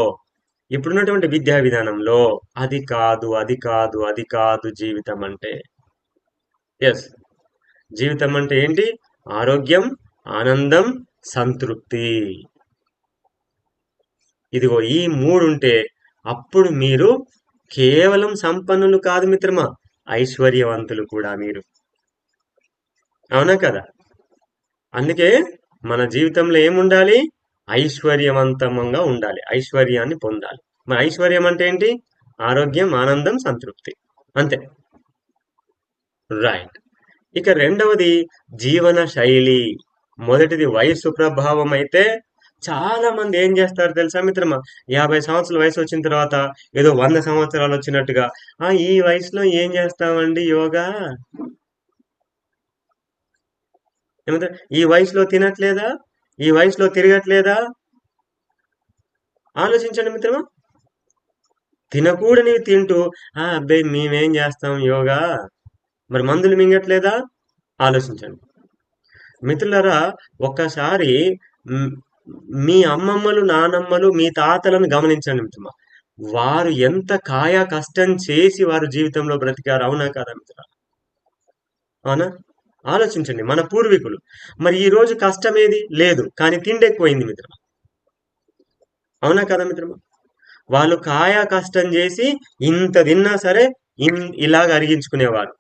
ఇప్పుడున్నటువంటి విద్యా విధానంలో అది కాదు, అది కాదు, అది కాదు జీవితం అంటే. ఎస్, జీవితం అంటే ఏంటి? ఆరోగ్యం, ఆనందం, సంతృప్తి. ఇదిగో ఈ మూడుంటే అప్పుడు మీరు కేవలం సంపన్నులు కాదు మిత్రమా, ఐశ్వర్యవంతులు కూడా మీరు. అవునా కదా? అందుకే మన జీవితంలో ఏముండాలి? ఐశ్వర్యవంతంగా ఉండాలి, ఐశ్వర్యాన్ని పొందాలి. మరి ఐశ్వర్యం అంటే ఏంటి? ఆరోగ్యం, ఆనందం, సంతృప్తి, అంతే. రైట్. ఇక రెండవది జీవన శైలి. మొదటిది వయస్సు ప్రభావం అయితే, చాలా మంది ఏం చేస్తారు తెలుసా మిత్రమా? 50 సంవత్సరాల వయసు వచ్చిన తర్వాత ఏదో 100 సంవత్సరాలు వచ్చినట్టుగా, ఈ వయసులో ఏం చేస్తామండి యోగా, ఏమంటారు, ఈ వయసులో తినట్లేదా, ఈ వయసులో తిరగట్లేదా? ఆలోచించండి మిత్రమా. తినకూడనివి తింటూ అబ్బాయి మేమేం చేస్తాం యోగా, మరి మందులు మింగట్లేదా? ఆలోచించండి. మిత్రులారా, ఒక్కసారి మ్, మీ అమ్మమ్మలు, నానమ్మలు, మీ తాతలను గమనించండి మిత్రమా. వారు ఎంత కాయ కష్టం చేసి వారు జీవితంలో బ్రతికారు, అవునా కాదా మిత్రులారా? అవునా? ఆలోచించండి, మన పూర్వీకులు. మరి ఈ రోజు కష్టం ఏది లేదు, కానీ తిండి ఎక్కువైంది మిత్రమా. అవునా కదా మిత్రమా? వాళ్ళు కాయ కష్టం చేసి ఇంత తిన్నా సరే ఇలాగ అరిగించుకునేవారు.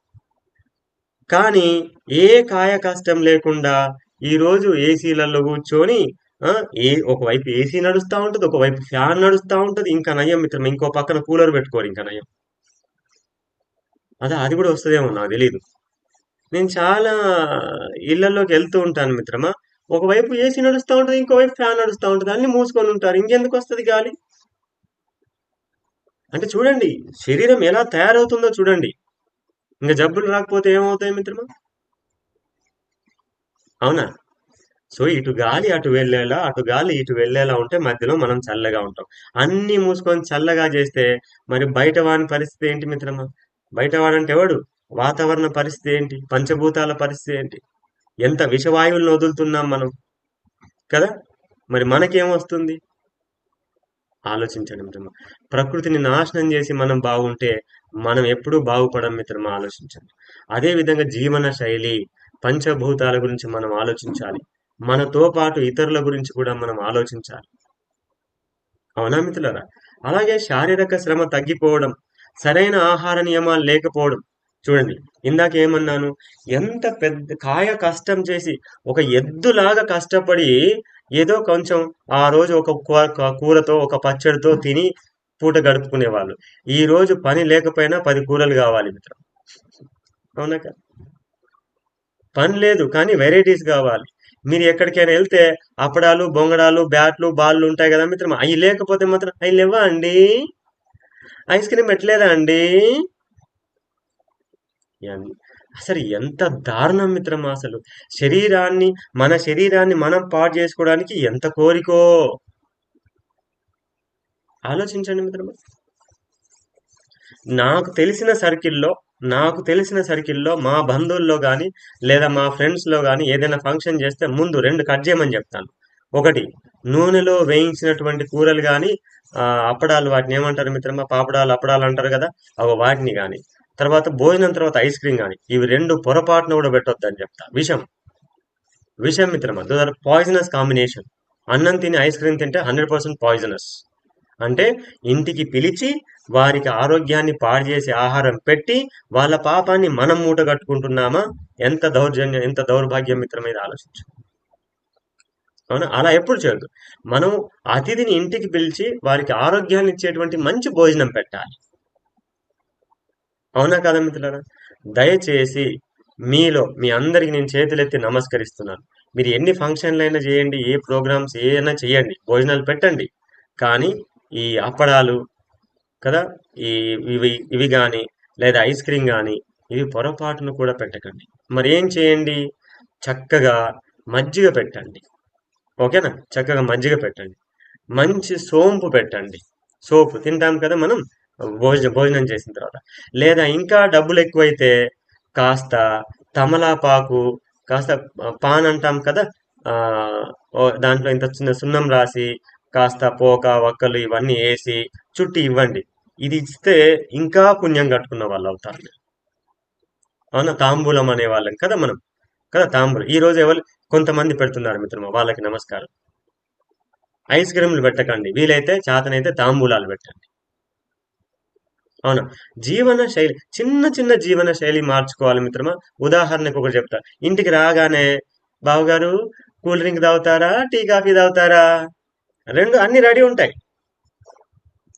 కానీ ఏ కాయ కష్టం లేకుండా ఈరోజు ఏసీలలో కూర్చొని ఆ, ఒకవైపు ఏసీ నడుస్తా ఉంటది, ఒకవైపు ఫ్యాన్ నడుస్తా ఉంటది. ఇంకా నయం మిత్రం, ఇంకో పక్కన కూలర్ పెట్టుకోరు, ఇంకా నయం. అది కూడా వస్తుందేమో నాకు తెలియదు. నేను చాలా ఇళ్లలోకి వెళ్తూ ఉంటాను మిత్రమా. ఒకవైపు ఏసీ నడుస్తా ఉంటది, ఇంకోవైపు ఫ్యాన్ నడుస్తా ఉంటది, అన్ని మూసుకొని ఉంటారు. ఇంకెందుకు వస్తది గాలి? అంటే చూడండి, శరీరం ఎలా తయారవుతుందో చూడండి. ఇంకా జబ్బులు రాకపోతే ఏమవుతాయి మిత్రమా? అవునా? సో ఇటు గాలి అటు వెళ్ళేలా, అటు గాలి ఇటు వెళ్ళేలా ఉంటే మధ్యలో మనం చల్లగా ఉంటాం. అన్ని మూసుకొని చల్లగా చేస్తే మరి బయట వాని పరిస్థితి ఏంటి మిత్రమా? బయట వాడంటే ఎవడు? వాతావరణ పరిస్థితి ఏంటి? పంచభూతాల పరిస్థితి ఏంటి? ఎంత విషవాయువులను వదులుతున్నాం మనం, కదా? మరి మనకేమొస్తుంది? ఆలోచించండి మిత్రమా. ప్రకృతిని నాశనం చేసి మనం బాగుంటే మనం ఎప్పుడూ బాగుపడం మిత్రమా, ఆలోచించండి. అదే విధంగా జీవన శైలి, పంచభూతాల గురించి మనం ఆలోచించాలి. మనతో పాటు ఇతరుల గురించి కూడా మనం ఆలోచించాలి. అవునా మిత్రులారా? అలాగే శారీరక శ్రమ తగ్గిపోవడం, సరైన ఆహార నియమాలు లేకపోవడం. చూడండి, ఇందాక ఏమన్నాను? ఎంత పెద్ద కాయ కష్టం చేసి ఒక ఎద్దులాగా కష్టపడి ఏదో కొంచెం ఆ రోజు ఒక కూరతో ఒక పచ్చడితో తిని పూట గడుపుకునేవాళ్ళు. ఈ రోజు పని లేకపోయినా 10 కూరలు కావాలి మిత్రం. అవునా కదా? పని లేదు కానీ వెరైటీస్ కావాలి. మీరు ఎక్కడికైనా వెళ్తే అప్పడాలు, బొంగడాలు, బ్యాట్లు, బాళ్ళు ఉంటాయి కదా మిత్రం. అవి లేకపోతే మాత్రం అవి లేవా అండి, ఐస్ క్రీమ్ పెట్టలేదా అండి? ఎన్- అసలు ఎంత దారుణం మిత్రమా అసలు. శరీరాన్ని మన శరీరాన్ని మనం పాడు చేసుకోవడానికి ఎంత కోరికో ఆలోచించండి మిత్రమా. నాకు తెలిసిన సర్కిల్లో నాకు తెలిసిన సర్కిల్లో మా బంధువుల్లో కానీ లేదా మా ఫ్రెండ్స్లో కానీ ఏదైనా ఫంక్షన్ చేస్తే ముందు రెండు కట్ చేయమని చెప్తాను. ఒకటి, నూనెలో వేయించినటువంటి కూరలు కానీ, అప్పడాలు, వాటిని ఏమంటారు మిత్రమా, పాపడాలు అప్పడాలు అంటారు కదా, వాటిని కానీ. తర్వాత భోజనం తర్వాత ఐస్ క్రీమ్ కానీ, ఇవి రెండు పొరపాటున కూడా పెట్టొద్దని చెప్తా. విషం, విషం మిత్రమా, దోస్ ఆర్ పాయిజనస్ కాంబినేషన్. అన్నం తిని ఐస్ క్రీమ్ తింటే 100% పాయిజనస్. అంటే ఇంటికి పిలిచి వారికి ఆరోగ్యాన్ని పాడు చేసే ఆహారం పెట్టి వాళ్ళ పాపాన్ని మనం మూట కట్టుకుంటున్నామా? ఎంత దౌర్జన్యం, ఎంత దౌర్భాగ్యం మిత్రమైన ఆలోచించు. అవునా? అలా ఎప్పుడు చేయొద్దు. మనం అతిథిని ఇంటికి పిలిచి వారికి ఆరోగ్యాన్ని ఇచ్చేటువంటి మంచి భోజనం పెట్టాలి. అవునా కదా మిత్రులారా? దయచేసి మీలో మీ అందరికి నేను చేతులెత్తి నమస్కరిస్తున్నాను. మీరు ఎన్ని ఫంక్షన్లైనా చేయండి, ఏ ప్రోగ్రామ్స్ ఏమైనా చేయండి, భోజనాలు పెట్టండి. కానీ ఈ అప్పడాలు, కదా, ఈ ఇవి కానీ లేదా ఐస్ క్రీమ్ కానీ ఇవి పొరపాటును కూడా పెట్టకండి. మరి ఏం చేయండి? చక్కగా మజ్జిగ పెట్టండి. ఓకేనా? చక్కగా మజ్జిగ పెట్టండి. మంచి సోంపు పెట్టండి. సోపు తింటాం కదా మనం భోజనం చేసిన తర్వాత. లేదా ఇంకా డబ్బులు ఎక్కువైతే కాస్త తమలాపాకు, కాస్త పాన్ అంటాం కదా, ఆ దాంట్లో ఇంత చిన్న సున్నం రాసి కాస్త పోక వక్కలు ఇవన్నీ వేసి చుట్టి ఇవ్వండి. ఇది ఇస్తే ఇంకా పుణ్యం కట్టుకున్న వాళ్ళు అవుతారు. అవునా? తాంబూలం అనే వాళ్ళం కదా మనం, కదా తాంబూలం. ఈ రోజు ఎవరు కొంతమంది పెడుతున్నారు మిత్రమా, వాళ్ళకి నమస్కారం. ఐస్ క్రీమ్లు పెట్టకండి, వీలైతే చేతనైతే తాంబూలాలు పెట్టండి. అవునా? జీవన శైలి, చిన్న చిన్న జీవన శైలి మార్చుకోవాలి మిత్రమా. ఉదాహరణకు ఒకటి చెప్తా. ఇంటికి రాగానే, బావగారు కూల్ డ్రింక్ తాగుతారా, టీ కాఫీ తాగుతారా? రెండు అన్ని రెడీ ఉంటాయి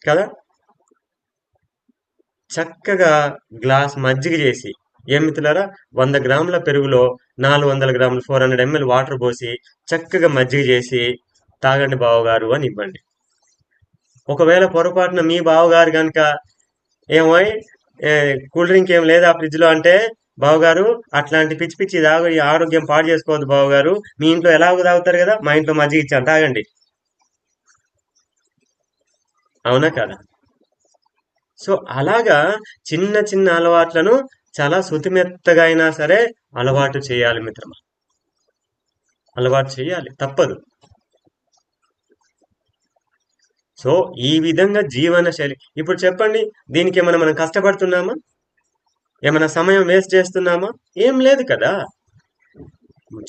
కదా. చక్కగా గ్లాస్ మజ్జిగ చేసి, ఏం మిత్రులారా, 100 గ్రాముల పెరుగులో 400 గ్రాములు 400 ml వాటర్ పోసి చక్కగా మజ్జిగ చేసి తాగండి బావగారు అని ఇవ్వండి. ఒకవేళ పొరపాటున మీ బావగారు కనుక ఏమోయ్, ఏ, కూల్ డ్రింక్ ఏం లేదా ఫ్రిడ్జ్ లో అంటే, బావగారు అట్లాంటి పిచ్చి పిచ్చి తాగు, ఈ ఆరోగ్యం పాడు చేసుకోవద్దు బావగారు, మీ ఇంట్లో ఎలాగో తాగుతారు కదా, మా ఇంట్లో మజ్జిగ ఇచ్చాను తాగండి. అవునా కదా? సో అలాగా చిన్న చిన్న అలవాట్లను చాలా శుతిమెత్తగా అయినా సరే అలవాటు చేయాలి మిత్రమా. అలవాటు చేయాలి, తప్పదు. సో ఈ విధంగా జీవన శైలి. ఇప్పుడు చెప్పండి, దీనికి ఏమైనా మనం కష్టపడుతున్నామా? ఏమైనా సమయం వేస్ట్ చేస్తున్నామా? ఏం లేదు కదా.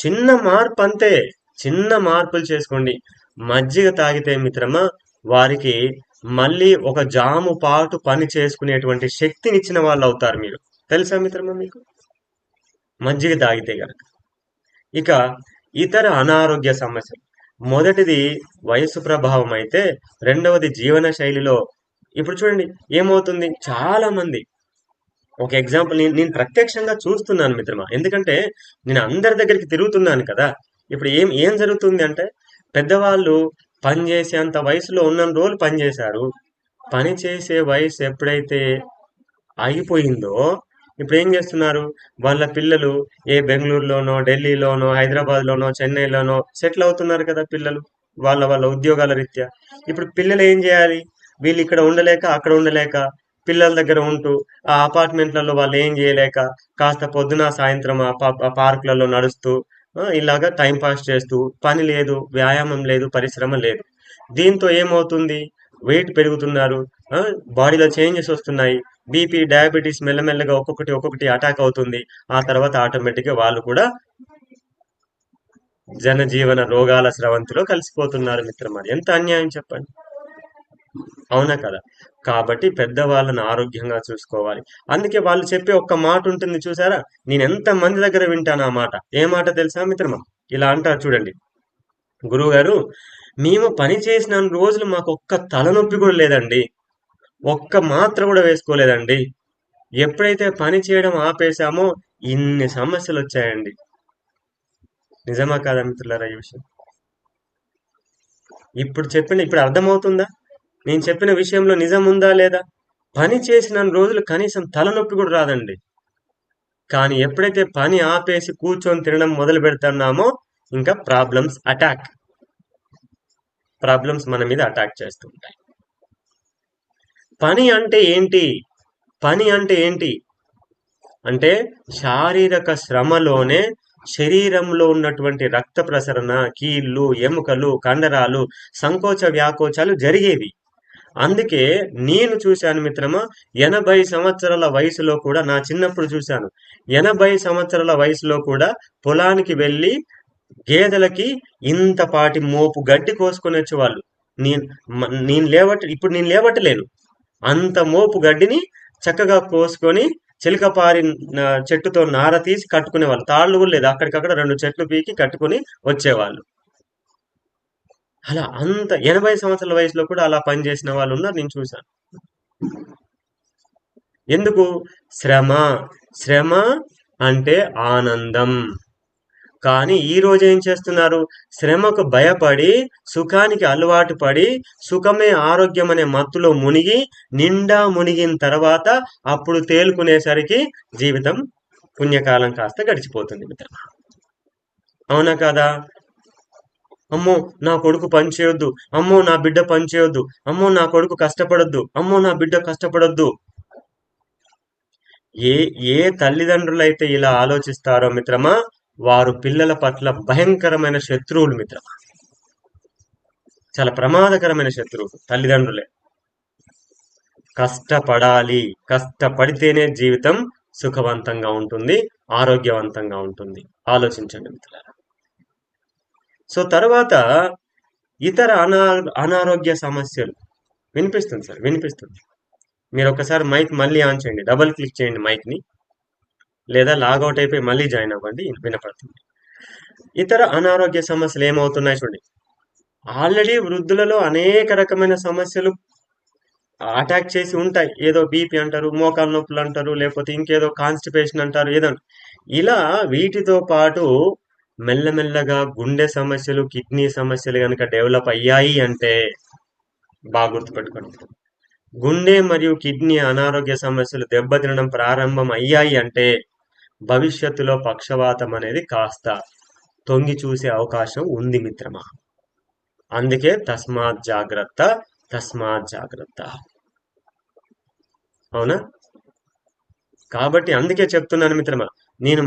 చిన్న మార్పు అంతే. చిన్న మార్పులు చేసుకోండి. మజ్జిగ తాగితే మిత్రమా, వారికి మళ్ళీ ఒక జాము పాటు పని చేసుకునేటువంటి శక్తినిచ్చిన వాళ్ళు అవుతారు మీరు. తెలుసా మిత్రమా మీకు? మజ్జిగ తాగితే గనక. ఇక ఇతర అనారోగ్య సమస్యలు. మొదటిది వయసు ప్రభావం అయితే, రెండవది జీవన శైలిలో. ఇప్పుడు చూడండి ఏమవుతుంది, చాలా మంది, ఒక ఎగ్జాంపుల్ నేను ప్రత్యక్షంగా చూస్తున్నాను మిత్రమా. ఎందుకంటే నేను అందరి దగ్గరికి తిరుగుతున్నాను కదా. ఇప్పుడు ఏం ఏం జరుగుతుంది అంటే, పెద్దవాళ్ళు పని చేసేంత వయసులో ఉన్న రోజులు పని చేశారు. పని చేసే వయసు ఎప్పుడైతే ఆగిపోయిందో, ఇప్పుడు ఏం చేస్తున్నారు, వాళ్ళ పిల్లలు ఏ బెంగళూరులోనో, ఢిల్లీలోనో, హైదరాబాద్లోనో, చెన్నైలోనో సెటిల్ అవుతున్నారు కదా పిల్లలు, వాళ్ళ వాళ్ళ ఉద్యోగాల రీత్యా. ఇప్పుడు పిల్లలు ఏం చేయాలి, వీళ్ళు ఇక్కడ ఉండలేక అక్కడ ఉండలేక పిల్లల దగ్గర ఉంటూ ఆ అపార్ట్మెంట్లలో వాళ్ళు ఏం చేయలేక కాస్త పొద్దున సాయంత్రం ఆ పార్కులలో నడుస్తూ ఇలాగా టైం పాస్ చేస్తూ, పని లేదు, వ్యాయామం లేదు, పరిశ్రమ లేదు. దీంతో ఏమవుతుంది, వెయిట్ పెరుగుతున్నారు, బాడీలో చేంజెస్ వస్తున్నాయి, బీపీ, డయాబెటీస్ మెల్లమెల్లగా ఒక్కొక్కటి ఒక్కొక్కటి అటాక్ అవుతుంది. ఆ తర్వాత ఆటోమేటిక్గా వాళ్ళు కూడా జనజీవన రోగాల స్రవంతిలో కలిసిపోతున్నారు మిత్రమా. ఎంత అన్యాయం చెప్పండి, అవునా కదా. కాబట్టి పెద్దవాళ్ళని ఆరోగ్యంగా చూసుకోవాలి. అందుకే వాళ్ళు చెప్పే ఒక్క మాట ఉంటుంది చూసారా, నేను ఎంత మంది దగ్గర వింటాను ఆ మాట. ఏ మాట తెలుసా మిత్రమా? ఇలా అంటారు చూడండి, గురువు గారు, మేము పని చేసిన రోజులు మాకు ఒక్క తలనొప్పి కూడా లేదండి, ఒక్క మాత్ర కూడా వేసుకోలేదండి. ఎప్పుడైతే పని చేయడం ఆపేశామో ఇన్ని సమస్యలు వచ్చాయండి. నిజమా కాదా మిత్రులారా ఈ విషయం? ఇప్పుడు అర్థమవుతుందా నేను చెప్పిన విషయంలో నిజం ఉందా లేదా? పని చేసిన రోజులు కనీసం తలనొప్పి కూడా రాదండి. కానీ ఎప్పుడైతే పని ఆపేసి కూర్చొని తినడం మొదలు పెడుతున్నామో, ఇంకా ప్రాబ్లమ్స్ మన మీద అటాక్ చేస్తుంటాయి. పని అంటే ఏంటి? పని అంటే ఏంటి అంటే, శారీరక శ్రమలోనే శరీరంలో ఉన్నటువంటి రక్త ప్రసరణ, కీళ్ళు, ఎముకలు, కండరాలు, సంకోచ వ్యాకోచాలు జరిగేవి. అందుకే నేను చూశాను మిత్రమా, 80 సంవత్సరాల వయసులో కూడా, నా చిన్నప్పుడు చూశాను, 80 సంవత్సరాల వయసులో కూడా పొలానికి వెళ్ళి గేదెలకి ఇంతపాటి మోపు గడ్డి కోసుకొని వచ్చేవాళ్ళు. నేను ఇప్పుడు నేను లేవట్లేను. అంత మోపు గడ్డిని చక్కగా కోసుకొని చిలకపారి చెట్టుతో నార తీసి కట్టుకునేవాళ్ళు. తాళ్ళు కూడా లేదు, అక్కడికక్కడ 2 చెట్లు పీకి కట్టుకుని వచ్చేవాళ్ళు. అలా అంత 80 సంవత్సరాల వయసులో కూడా అలా పనిచేసిన వాళ్ళు ఉన్నారు, నేను చూశాను. ఎందుకు? శ్రమ. శ్రమ అంటే ఆనందం. కానీ ఈ రోజు ఏం చేస్తున్నారు, శ్రమకు భయపడి, సుఖానికి అలవాటు పడి, సుఖమే ఆరోగ్యం అనే మత్తులో మునిగి, నిండా మునిగిన తర్వాత అప్పుడు తేలుకునేసరికి జీవితం పుణ్యకాలం కాస్త గడిచిపోతుంది మిత్రమా. అవునా కదా. అమ్మో నా కొడుకు పని చేయొద్దు, అమ్మో నా బిడ్డ పని చేయొద్దు, అమ్మో నా కొడుకు కష్టపడొద్దు, అమ్మో నా బిడ్డ కష్టపడొద్దు. ఏ ఏ తల్లిదండ్రులైతే ఇలా ఆలోచిస్తారో మిత్రమా, వారు పిల్లల పట్ల భయంకరమైన శత్రువులు మిత్రమా. చాలా ప్రమాదకరమైన శత్రువులు తల్లిదండ్రులే. కష్టపడాలి, కష్టపడితేనే జీవితం సుఖవంతంగా ఉంటుంది, ఆరోగ్యవంతంగా ఉంటుంది. ఆలోచించండి మిత్రులారా. సో తర్వాత ఇతర అనారోగ్య సమస్యలు. వినిపిస్తుంది సార్, వినిపిస్తుంది. మీరు ఒకసారి మైక్ మళ్ళీ ఆన్ చేయండి, డబుల్ క్లిక్ చేయండి మైక్ని, లేదా లాగౌట్ అయిపోయి మళ్ళీ జాయిన్ అవ్వండి, వినపడుతుంది. ఇతర అనారోగ్య సమస్యలు ఏమవుతున్నాయి చూడండి. ఆల్రెడీ వృద్ధులలో అనేక రకమైన సమస్యలు అటాక్ చేసి ఉంటాయి. ఏదో బీపీ అంటారు, మోకాలు నొప్పులు అంటారు, లేకపోతే ఇంకేదో కాన్స్టిపేషన్ అంటారు, ఏదో. ఇలా వీటితో పాటు మెల్లమెల్లగా గుండె సమస్యలు, కిడ్నీ సమస్యలు కనుక డెవలప్ అయ్యాయి అంటే, బాగా గుర్తుపెట్టుకోండి, గుండె మరియు కిడ్నీ అనారోగ్య సమస్యలు దెబ్బతినడం ప్రారంభం అయ్యాయి అంటే భవిష్యత్తులో పక్షవాతం అనేది కాస్త తొంగి చూసే అవకాశం ఉంది మిత్రమా. అందుకే తస్మాత్ జాగ్రత్త, తస్మాత్ జాగ్రత్త. అవునా? కాబట్టి అందుకే చెప్తున్నాను మిత్రమా, నేను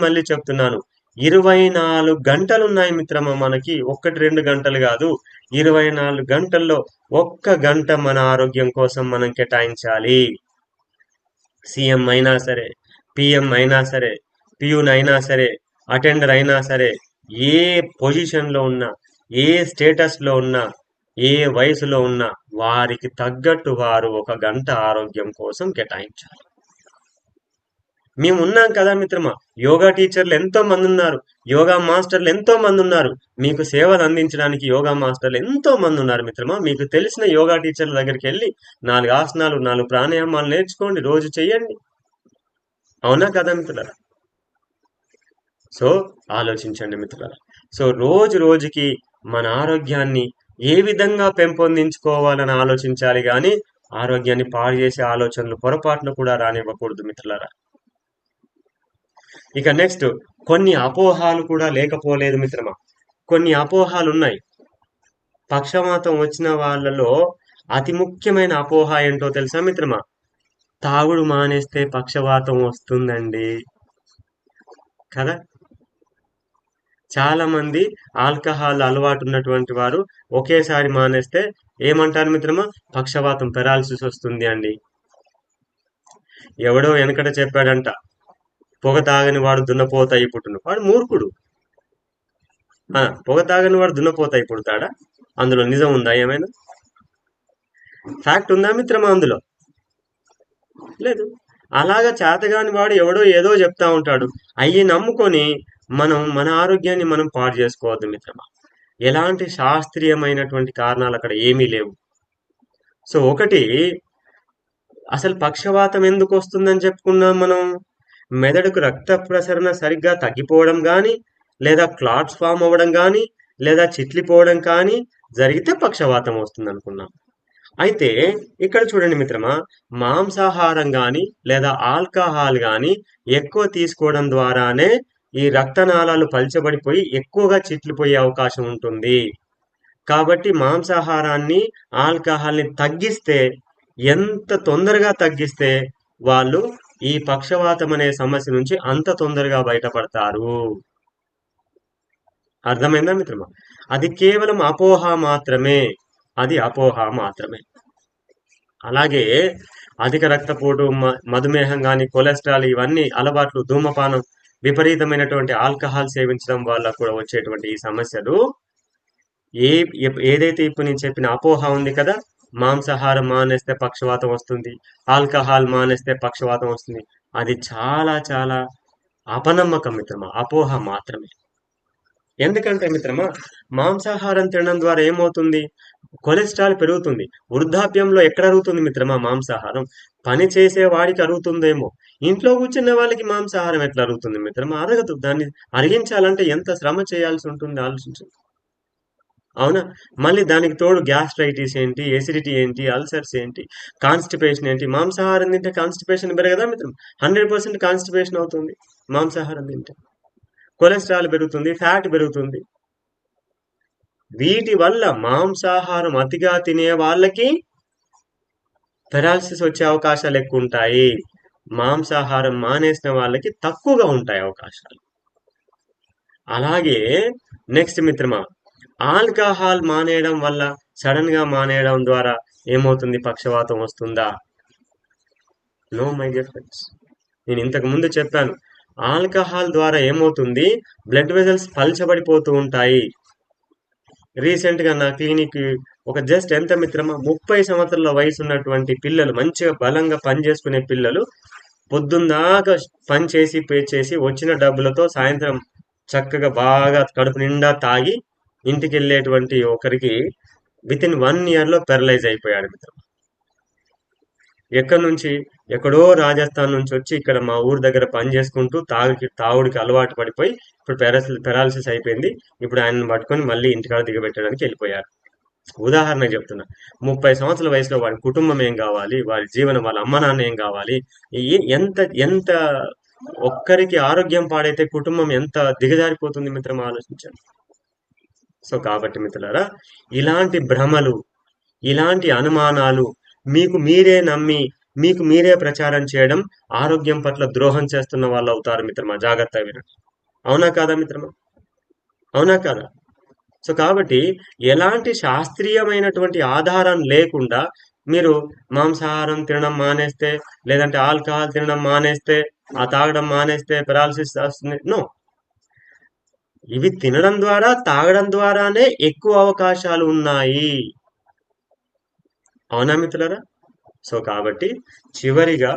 మళ్ళీ చెప్తున్నాను, 24 గంటలున్నాయి మిత్రమా మనకి. 1, 2 గంటలు కాదు. 24 గంటల్లో 1 గంట మన ఆరోగ్యం కోసం మనం కేటాయించాలి. సీఎం అయినా సరే, పిఎం అయినా సరే, పియూన్ అయినా సరే, అటెండర్ అయినా సరే, ఏ పొజిషన్లో ఉన్నా, ఏ స్టేటస్లో ఉన్నా, ఏ వయసులో ఉన్నా, వారికి తగ్గట్టు వారు 1 గంట ఆరోగ్యం కోసం కేటాయించాలి. మేము ఉన్నాం కదా మిత్రమా. యోగా టీచర్లు ఎంతో మంది ఉన్నారు, యోగా మాస్టర్లు ఎంతో మంది ఉన్నారు, మీకు సేవలు అందించడానికి యోగా మాస్టర్లు ఎంతో మంది ఉన్నారు మిత్రమా. మీకు తెలిసిన యోగా టీచర్ల దగ్గరికి వెళ్ళి 4 ఆసనాలు 4 ప్రాణాయామాలు నేర్చుకోండి, రోజు చెయ్యండి. అవునా కదా మిత్రులారా? సో ఆలోచించండి మిత్రులారా. సో రోజు రోజుకి మన ఆరోగ్యాన్ని ఏ విధంగా పెంపొందించుకోవాలని ఆలోచించాలి కానీ ఆరోగ్యాన్ని పాడు చేసే ఆలోచనలు పొరపాటును కూడా రానివ్వకూడదు మిత్రులారా. ఇక నెక్స్ట్, కొన్ని అపోహాలు కూడా లేకపోలేదు మిత్రమా. కొన్ని అపోహాలు ఉన్నాయి. పక్షవాతం వచ్చిన వాళ్ళలో అతి ముఖ్యమైన అపోహ ఏంటో తెలుసా మిత్రమా? తాగుడు మానేస్తే పక్షవాతం వస్తుందండి కదా. చాలా మంది ఆల్కహాల్ అలవాటు ఉన్నటువంటి వారు ఒకేసారి మానేస్తే ఏమంటారు మిత్రమా? పక్షవాతం పెరాలసిస్ వస్తుంది అండి. ఎవడో వెనకట చెప్పాడంట, పొగ తాగని వాడు దున్నపోతాయి పుట్టును. వాడు మూర్ఖుడు. పొగ తాగని వాడు దున్నపోతాయి పుడతాడా? అందులో నిజం ఉందా? ఏమైనా ఫ్యాక్ట్ ఉందా మిత్రమా అందులో? లేదు. అలాగా చేతగాని వాడు ఎవడో ఏదో చెప్తా ఉంటాడు. అయ్యి నమ్ముకొని మనం మన ఆరోగ్యాన్ని మనం పాడు చేసుకోవద్దు మిత్రమా. ఎలాంటి శాస్త్రీయమైనటువంటి కారణాలు అక్కడ ఏమీ లేవు. సో ఒకటి, అసలు పక్షవాతం ఎందుకు వస్తుందని చెప్పుకున్నాం మనం? మెదడుకు రక్త ప్రసరణ సరిగ్గా తగ్గిపోవడం కానీ, లేదా క్లాట్స్ ఫామ్ అవ్వడం కానీ, లేదా చిట్లిపోవడం కానీ జరిగితే పక్షవాతం వస్తుంది అనుకున్నాం. అయితే ఇక్కడ చూడండి మిత్రమా, మాంసాహారం కానీ లేదా ఆల్కహాల్ కానీ ఎక్కువ తీసుకోవడం ద్వారానే ఈ రక్తనాళాలు పల్చబడిపోయి ఎక్కువగా చిట్లిపోయే అవకాశం ఉంటుంది. కాబట్టి మాంసాహారాన్ని ఆల్కహాల్ని తగ్గిస్తే, ఎంత తొందరగా తగ్గిస్తే వాళ్ళు ఈ పక్షవాతం అనే సమస్య నుంచి అంత తొందరగా బయటపడతారు. అర్థమైందా మిత్రమా? అది కేవలం అపోహ మాత్రమే. అది అపోహ మాత్రమే. అలాగే అధిక రక్తపోటు, మధుమేహం కానీ, కొలెస్ట్రాల్, ఇవన్నీ అలవాట్లు, ధూమపానం, విపరీతమైనటువంటి ఆల్కహాల్ సేవించడం వల్ల కూడా వచ్చేటువంటి ఈ సమస్యలు ఏదైతే ఇప్పుడు నేను చెప్పిన అపోహ ఉంది కదా, మాంసాహారం మానేస్తే పక్షవాతం వస్తుంది, ఆల్కహాల్ మానేస్తే పక్షవాతం వస్తుంది, అది చాలా చాలా అపనమ్మకం మిత్రమా, అపోహ మాత్రమే. ఎందుకంటే మిత్రమా, మాంసాహారం తినడం ద్వారా ఏమవుతుంది? కొలెస్ట్రాల్ పెరుగుతుంది. వృద్ధాప్యంలో ఎక్కడ అరుగుతుంది మిత్రమా మాంసాహారం? పని చేసే వాడికి అరుగుతుందేమో, ఇంట్లో కూర్చున్న వాళ్ళకి మాంసాహారం ఎట్లా అరుగుతుంది మిత్రమా? అరగదు. దాన్ని అరిగించాలంటే ఎంత శ్రమ చేయాల్సి ఉంటుంది, ఆలోచించు. అవునా? మళ్ళీ దానికి తోడు గ్యాస్ట్రైటిస్ ఏంటి, ఎసిడిటీ ఏంటి, అల్సర్స్ ఏంటి, కాన్స్టిపేషన్ ఏంటి. మాంసాహారం తింటే కాన్స్టిపేషన్ పెరగదా మిత్రం? 100% కాన్స్టిపేషన్ అవుతుంది మాంసాహారం తింటే. కొలెస్ట్రాల్ పెరుగుతుంది, ఫ్యాట్ పెరుగుతుంది. వీటి వల్ల మాంసాహారం అతిగా తినే వాళ్ళకి పెరాలసిస్ వచ్చే అవకాశాలు ఎక్కువ ఉంటాయి. మాంసాహారం మానేసిన వాళ్ళకి తక్కువగా ఉంటాయి అవకాశాలు. అలాగే నెక్స్ట్ మిత్రమా, ఆల్కహాల్ మానేయడం వల్ల, సడన్ గా మానేయడం ద్వారా ఏమవుతుంది? పక్షవాతం వస్తుందా? No my dear friends. నేను ఇంతకు ముందు చెప్పాను, ఆల్కహాల్ ద్వారా ఏమవుతుంది? బ్లడ్ వెజల్స్ పల్చబడిపోతూ ఉంటాయి. రీసెంట్ గా నా క్లినిక్ ఒక జస్ట్ ఎంత మిత్రమా, 30 సంవత్సరాల వయసు ఉన్నటువంటి పిల్లలు, మంచిగా బలంగా పనిచేసుకునే పిల్లలు, పొద్దున్నాక పని చేసి పే చేసి వచ్చిన డబ్బులతో సాయంత్రం చక్కగా బాగా కడుపు నిండా తాగి ఇంటికి వెళ్ళేటువంటి ఒకరికి వితిన్ 1 year లో పెరలైజ్ అయిపోయాడు మిత్రం. ఎక్కడి నుంచి? ఎక్కడో రాజస్థాన్ నుంచి వచ్చి ఇక్కడ మా ఊరు దగ్గర పని చేసుకుంటూ తాగుడికి అలవాటు పడిపోయి ఇప్పుడు పెరాలసిస్ అయిపోయింది. ఇప్పుడు ఆయనను పట్టుకొని మళ్ళీ ఇంటికాడ దిగబెట్టడానికి వెళ్ళిపోయారు. ఉదాహరణ చెప్తున్నా. 30 సంవత్సరాల వయసులో వాడి కుటుంబం ఏం కావాలి, వాడి జీవనం, వాళ్ళ అమ్మ నాన్న ఏం కావాలి, ఎంత ఎంత ఒక్కరికి ఆరోగ్యం పాడైతే కుటుంబం ఎంత దిగజారిపోతుంది మిత్రం, ఆలోచించండి. సో కాబట్టి మిత్రులారా, ఇలాంటి భ్రమలు, ఇలాంటి అనుమానాలు మీకు మీరే నమ్మి మీకు మీరే ప్రచారం చేయడం ఆరోగ్యం పట్ల ద్రోహం చేస్తున్న వాళ్ళు అవుతారు మిత్రమా. జాగ్రత్త వినండి. అవునా కాదా మిత్రమా? అవునా కాదా? సో కాబట్టి ఎలాంటి శాస్త్రీయమైనటువంటి ఆధారం లేకుండా మీరు మాంసాహారం తినడం మానేస్తే, లేదంటే ఆల్కహాల్ తినడం మానేస్తే, ఆ తాగడం మానేస్తే పెరాలసిస్ వస్తుంది. నో. ఇవి తినడం ద్వారా, తాగడం ద్వారానే ఎక్కువ అవకాశాలు ఉన్నాయి. అవునా మిత్రులారా? సో కాబట్టి చివరిగా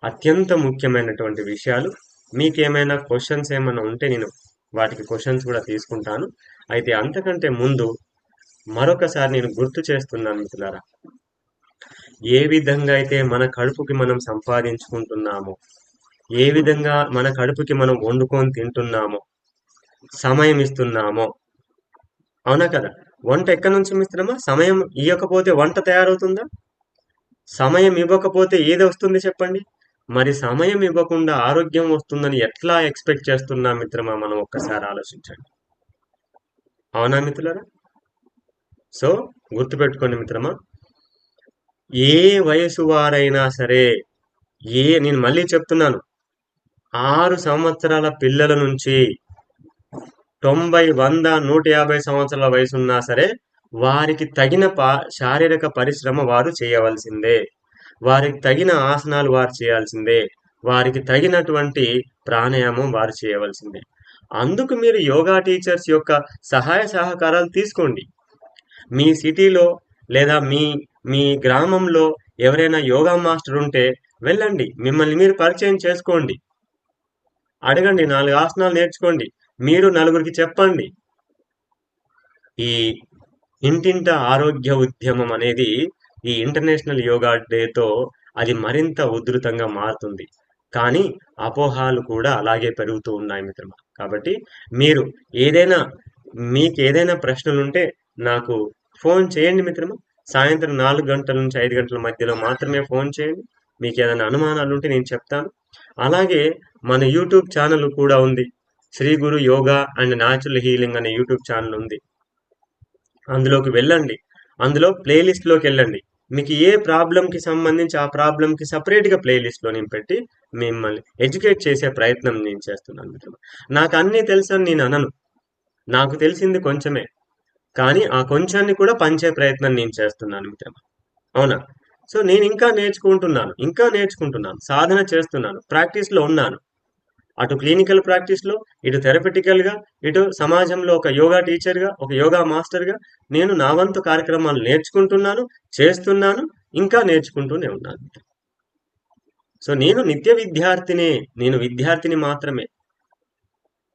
అత్యంత ముఖ్యమైనటువంటి విషయాలు, మీకేమైనా క్వశ్చన్స్ ఏమైనా ఉంటే నేను వాటికి క్వశ్చన్స్ కూడా తీసుకుంటాను. అయితే అంతకంటే ముందు మరొకసారి నేను గుర్తు చేస్తున్నాను మిత్రులారా, ఏ విధంగా అయితే మన కడుపుకి మనం సంపాదించుకుంటున్నామో, ఏ విధంగా మన కడుపుకి మనం వండుకొని తింటున్నామో, సమయం ఇస్తున్నామో, అవునా కదా? వంట ఎక్కడి నుంచి మిత్రమా? సమయం ఇవ్వకపోతే వంట తయారవుతుందా? సమయం ఇవ్వకపోతే ఏది వస్తుంది చెప్పండి? మరి సమయం ఇవ్వకుండా ఆరోగ్యం వస్తుందని ఎట్లా ఎక్స్పెక్ట్ చేస్తున్నాం మిత్రమా? మనం ఒక్కసారి ఆలోచించండి. అవునా మిత్రులారా? సో గుర్తుపెట్టుకోండి మిత్రమా, ఏ వయసు వారైనా సరే, నేను మళ్ళీ చెప్తున్నాను, 6 సంవత్సరాల పిల్లల నుంచి 90, 100, 150 సంవత్సరాల వయసున్నా సరే, వారికి తగిన శారీరక పరిశ్రమ వారు చేయవలసిందే. వారికి తగిన ఆసనాలు వారు చేయాల్సిందే. వారికి తగినటువంటి ప్రాణాయామం వారు చేయవలసిందే. అందుకు మీరు యోగా టీచర్స్ యొక్క సహాయ సహకారాలు తీసుకోండి. మీ సిటీలో లేదా మీ మీ గ్రామంలో ఎవరైనా యోగా మాస్టర్ ఉంటే వెళ్ళండి, మిమ్మల్ని మీరు పరిచయం చేసుకోండి, అడగండి, 4 ఆసనాలు నేర్చుకోండి, మీరు నలుగురికి చెప్పండి. ఈ ఇంటింట ఆరోగ్య ఉద్యమం అనేది ఈ ఇంటర్నేషనల్ యోగా డేతో అది మరింత ఉధృతంగా మారుతుంది. కానీ అపోహాలు కూడా అలాగే పెరుగుతూ ఉన్నాయి మిత్రమా. కాబట్టి మీరు ఏదైనా మీకు ఏదైనా ప్రశ్నలుంటే నాకు ఫోన్ చేయండి మిత్రమా. సాయంత్రం 4 గంటల నుంచి 5 గంటల మధ్యలో మాత్రమే ఫోన్ చేయండి. మీకు ఏదైనా అనుమానాలు ఉంటే నేను చెప్తాను. అలాగే మన యూట్యూబ్ ఛానల్ కూడా ఉంది. Shri Guru yoga and natural healing అనే యూట్యూబ్ ఛానల్ ఉంది. అందులోకి వెళ్ళండి. అందులో ప్లేలిస్ట్లోకి వెళ్ళండి. మీకు ఏ ప్రాబ్లంకి సంబంధించి ఆ ప్రాబ్లంకి సపరేట్గా ప్లేలిస్ట్లో నేను పెట్టి మిమ్మల్ని ఎడ్యుకేట్ చేసే ప్రయత్నం నేను చేస్తున్నాను మిత్రమా. నాకు అన్నీ తెలుసని నేను అనను. నాకు తెలిసింది కొంచెమే, కానీ ఆ కొంచాన్ని కూడా పంచే ప్రయత్నం నేను చేస్తున్నాను మిత్రమా. అవునా? సో నేను ఇంకా నేర్చుకుంటున్నాను, సాధన చేస్తున్నాను, ప్రాక్టీస్లో ఉన్నాను. అటు క్లినికల్ ప్రాక్టీస్లో, ఇటు థెరపెటికల్గా, ఇటు సమాజంలో ఒక యోగా టీచర్గా, ఒక యోగా మాస్టర్గా నేను నా వంతు కార్యక్రమాలు నేర్చుకుంటున్నాను, చేస్తున్నాను, ఇంకా నేర్చుకుంటూనే ఉన్నాను. సో నేను నిత్య విద్యార్థినే, నేను విద్యార్థిని మాత్రమే.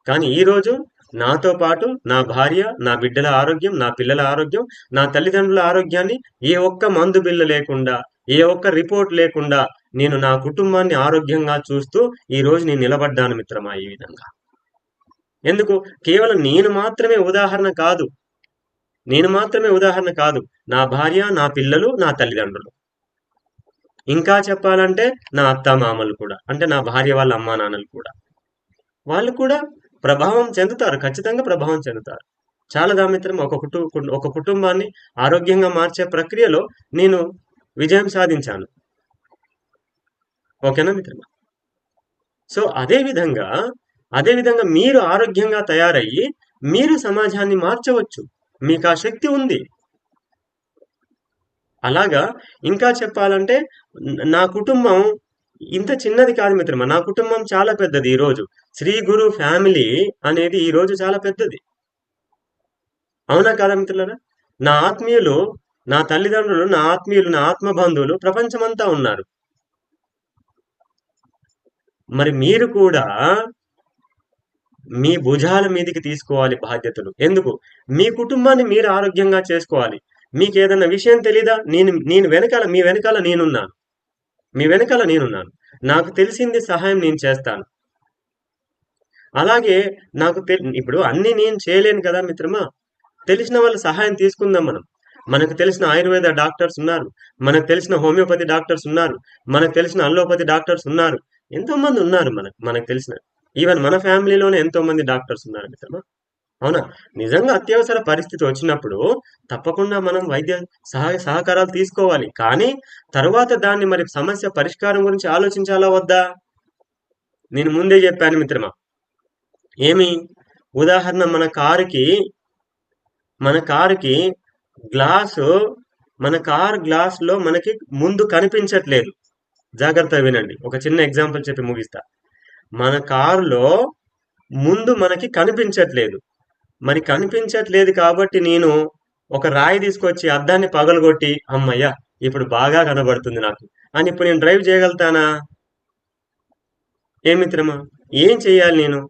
కానీ ఈరోజు నాతో పాటు నా భార్య, నా బిడ్డల ఆరోగ్యం, నా పిల్లల ఆరోగ్యం, నా తల్లిదండ్రుల ఆరోగ్యాన్ని ఏ ఒక్క మందు బిల్ల లేకుండా, ఏ ఒక్క రిపోర్ట్ లేకుండా నేను నా కుటుంబాన్ని ఆరోగ్యంగా చూస్తూ ఈ రోజు నేను నిలబడ్డాను మిత్రమా. ఈ విధంగా ఎందుకు? కేవలం నేను మాత్రమే ఉదాహరణ కాదు, నా భార్య, నా పిల్లలు, నా తల్లిదండ్రులు, ఇంకా చెప్పాలంటే నా అత్తామామలు కూడా, అంటే నా భార్య వాళ్ళ అమ్మా నాన్నలు కూడా, వాళ్ళు కూడా ప్రభావం చెందుతారు, ఖచ్చితంగా ప్రభావం చెందుతారు. చాలా మిత్రం, ఒక కుటుంబాన్ని ఆరోగ్యంగా మార్చే ప్రక్రియలో నేను విజయం సాధించాను. ఓకేనా మిత్రమా? సో అదేవిధంగా మీరు ఆరోగ్యంగా తయారయ్యి మీరు సమాజాన్ని మార్చవచ్చు. మీకు ఆ శక్తి ఉంది. అలాగా ఇంకా చెప్పాలంటే నా కుటుంబం ఇంత చిన్నది కాదు మిత్రమా. నా కుటుంబం చాలా పెద్దది. ఈరోజు శ్రీ గురు ఫ్యామిలీ అనేది ఈరోజు చాలా పెద్దది. అవునా కాదా మిత్రులారా? నా ఆత్మీయులు, నా తల్లిదండ్రులు, నా ఆత్మీయులు, నా ఆత్మబంధువులు ప్రపంచమంతా ఉన్నారు. మరి మీరు కూడా మీ భుజాల మీదకి తీసుకోవాలి బాధ్యతలు. ఎందుకు? మీ కుటుంబాన్ని మీరు ఆరోగ్యంగా చేసుకోవాలి. మీకు ఏదన్నా విషయం తెలీదా? నేను వెనకాల, మీ వెనకాల నేనున్నాను. నాకు తెలిసింది సహాయం నేను చేస్తాను. అలాగే ఇప్పుడు అన్ని నేను చేయలేను కదా మిత్రమా. తెలిసిన వాళ్ళ సహాయం తీసుకుందాం మనం. మనకు తెలిసిన ఆయుర్వేద డాక్టర్స్ ఉన్నారు, మనకు తెలిసిన హోమియోపతి డాక్టర్స్ ఉన్నారు, మనకు తెలిసిన అల్లోపతి డాక్టర్స్ ఉన్నారు, ఎంతో మంది ఉన్నారు మనకు తెలిసిన. ఈవెన్ మన ఫ్యామిలీలోనే ఎంతో మంది డాక్టర్స్ ఉన్నారు మిత్రమా. అవునా? నిజంగా అత్యవసర పరిస్థితి వచ్చినప్పుడు తప్పకుండా మనం వైద్య సహకారాలు తీసుకోవాలి. కానీ తరువాత దాన్ని మరి సమస్య పరిష్కారం గురించి ఆలోచించాలా వద్దా? నేను ముందే చెప్పాను మిత్రమా, ఏమి ఉదాహరణ మన కారుకి గ్లాసు మన కార్ గ్లాసులో మనకి ముందు కనిపించట్లేదు. జాగ్రత్తగా వినండి. ఒక చిన్న ఎగ్జాంపుల్ చెప్పి ముగిస్తా. మన కారులో ముందు మనకి కనిపించట్లేదు. మరి కనిపించట్లేదు కాబట్టి నేను ఒక రాయి తీసుకొచ్చి అద్దాన్ని పగలగొట్టి అమ్మయ్య ఇప్పుడు బాగా కనబడుతుంది నాకు అని ఇప్పుడు నేను డ్రైవ్ చేయగలుగుతానా? ఏ మిత్రమా? ఏం చెయ్యాలి నేను?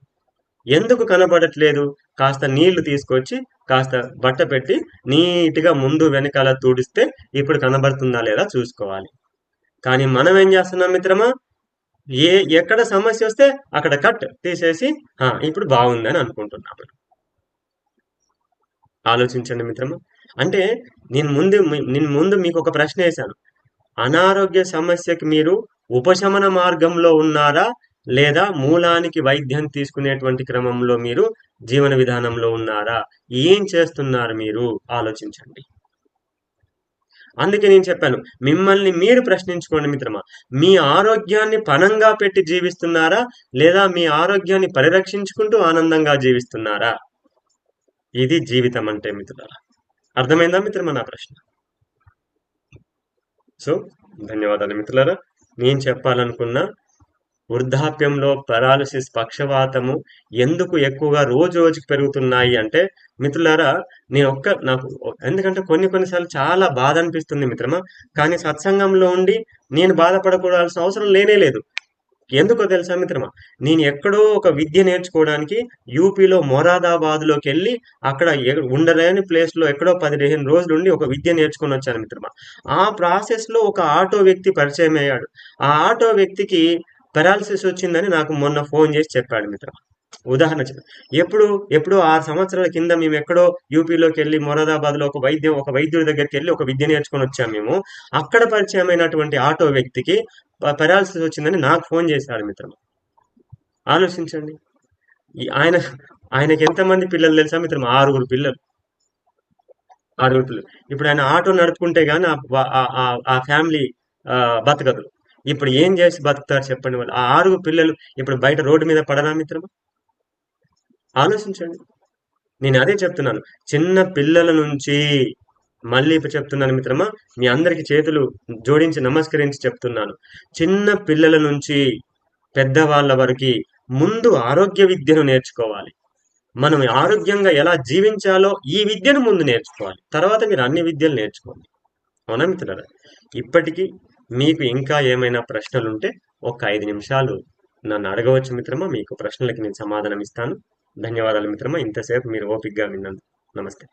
ఎందుకు కనబడట్లేదు? కాస్త నీళ్లు తీసుకొచ్చి కాస్త బట్ట పెట్టి నీట్గా ముందు వెనకాల తుడిస్తే ఇప్పుడు కనబడుతుందా లేదా చూసుకోవాలి. కానీ మనం ఏం చేస్తున్నాం మిత్రమా? ఎక్కడ సమస్య వస్తే అక్కడ కట్ తీసేసి ఇప్పుడు బాగుందని అనుకుంటున్నాం. ఆలోచించండి మిత్రమా. అంటే నేను ముందు మీకు ఒక ప్రశ్న వేశాను. అనారోగ్య సమస్యకి మీరు ఉపశమన మార్గంలో ఉన్నారా, లేదా మూలానికి వైద్యం తీసుకునేటువంటి క్రమంలో మీరు జీవన విధానంలో ఉన్నారా? ఏం చేస్తున్నారు మీరు? ఆలోచించండి. అందుకే నేను చెప్పాను, మిమ్మల్ని మీరు ప్రశ్నించుకోండి మిత్రమా. మీ ఆరోగ్యాన్ని పణంగా పెట్టి జీవిస్తున్నారా, లేదా మీ ఆరోగ్యాన్ని పరిరక్షించుకుంటూ ఆనందంగా జీవిస్తున్నారా? ఇది జీవితం అంటే మిత్రులారా. అర్థమైందా మిత్రమా నా ప్రశ్న? సో ధన్యవాదాలు మిత్రులారా. నేను చెప్పాలనుకున్న వృద్ధాప్యంలో పెరాలసిస్, పక్షవాతము ఎందుకు ఎక్కువగా రోజు రోజుకి పెరుగుతున్నాయి అంటే మిత్రులారా, నాకు ఎందుకంటే కొన్నిసార్లు చాలా బాధ అనిపిస్తుంది మిత్రమా. కానీ సత్సంగంలో ఉండి నేను బాధపడకూడాల్సిన అవసరం లేనే లేదు. ఎందుకో తెలుసా మిత్రమా? నేను ఎక్కడో ఒక విద్య నేర్చుకోవడానికి యూపీలో మొరాదాబాద్లోకి వెళ్ళి అక్కడ ఉండలేని ప్లేస్లో ఎక్కడో 15 రోజులు ఉండి ఒక విద్య నేర్చుకొని వచ్చాను మిత్రమా. ఆ ప్రాసెస్లో ఒక ఆటో వ్యక్తి పరిచయం అయ్యాడు. ఆ ఆటో వ్యక్తికి పెరాలసిస్ వచ్చిందని నాకు మొన్న ఫోన్ చేసి చెప్పాడు మిత్రమా. ఉదాహరణ ఎప్పుడో 6 సంవత్సరాల కింద మేము ఎక్కడో యూపీలోకి వెళ్ళి మొరాదాబాద్లో ఒక వైద్యుడి దగ్గరికి వెళ్ళి ఒక విద్య నేర్చుకొని వచ్చాము మేము. అక్కడ పరిచయమైనటువంటి ఆటో వ్యక్తికి పెరాలసిస్ వచ్చిందని నాకు ఫోన్ చేశాడు మిత్రమా. ఆలోచించండి. ఆయనకి ఎంతమంది పిల్లలు తెలుసా మిత్రమా? 6 పిల్లలు. 6 పిల్లలు. ఇప్పుడు ఆయన ఆటో నడుపుకుంటే గానీ ఆ ఫ్యామిలీ బతకదు. ఇప్పుడు ఏం చేసి బతుకుతారు చెప్పండి వాళ్ళు? ఆ 6 పిల్లలు ఇప్పుడు బయట రోడ్డు మీద పడరా మిత్రమా? ఆలోచించండి. నేను అదే చెప్తున్నాను. చిన్న పిల్లల నుంచి మళ్ళీ ఇప్పుడు చెప్తున్నాను మిత్రమా, మీ అందరికి చేతులు జోడించి నమస్కరించి చెప్తున్నాను. చిన్న పిల్లల నుంచి పెద్దవాళ్ళ వరకు ముందు ఆరోగ్య విద్యను నేర్చుకోవాలి. మనం ఆరోగ్యంగా ఎలా జీవించాలో ఈ విద్యను ముందు నేర్చుకోవాలి. తర్వాత మీరు అన్ని విద్యలు నేర్చుకోండి. అవునా మిత్రులారా? ఇప్పటికీ మీకు ఇంకా ఏమైనా ప్రశ్నలుంటే ఒక 5 నిమిషాలు నన్ను అడగవచ్చు మిత్రమా. మీకు ప్రశ్నలకి నేను సమాధానం ఇస్తాను. ధన్యవాదాలు మిత్రమా. ఇంతసేపు మీరు ఓపికగా విన్నందుకు. నమస్తే.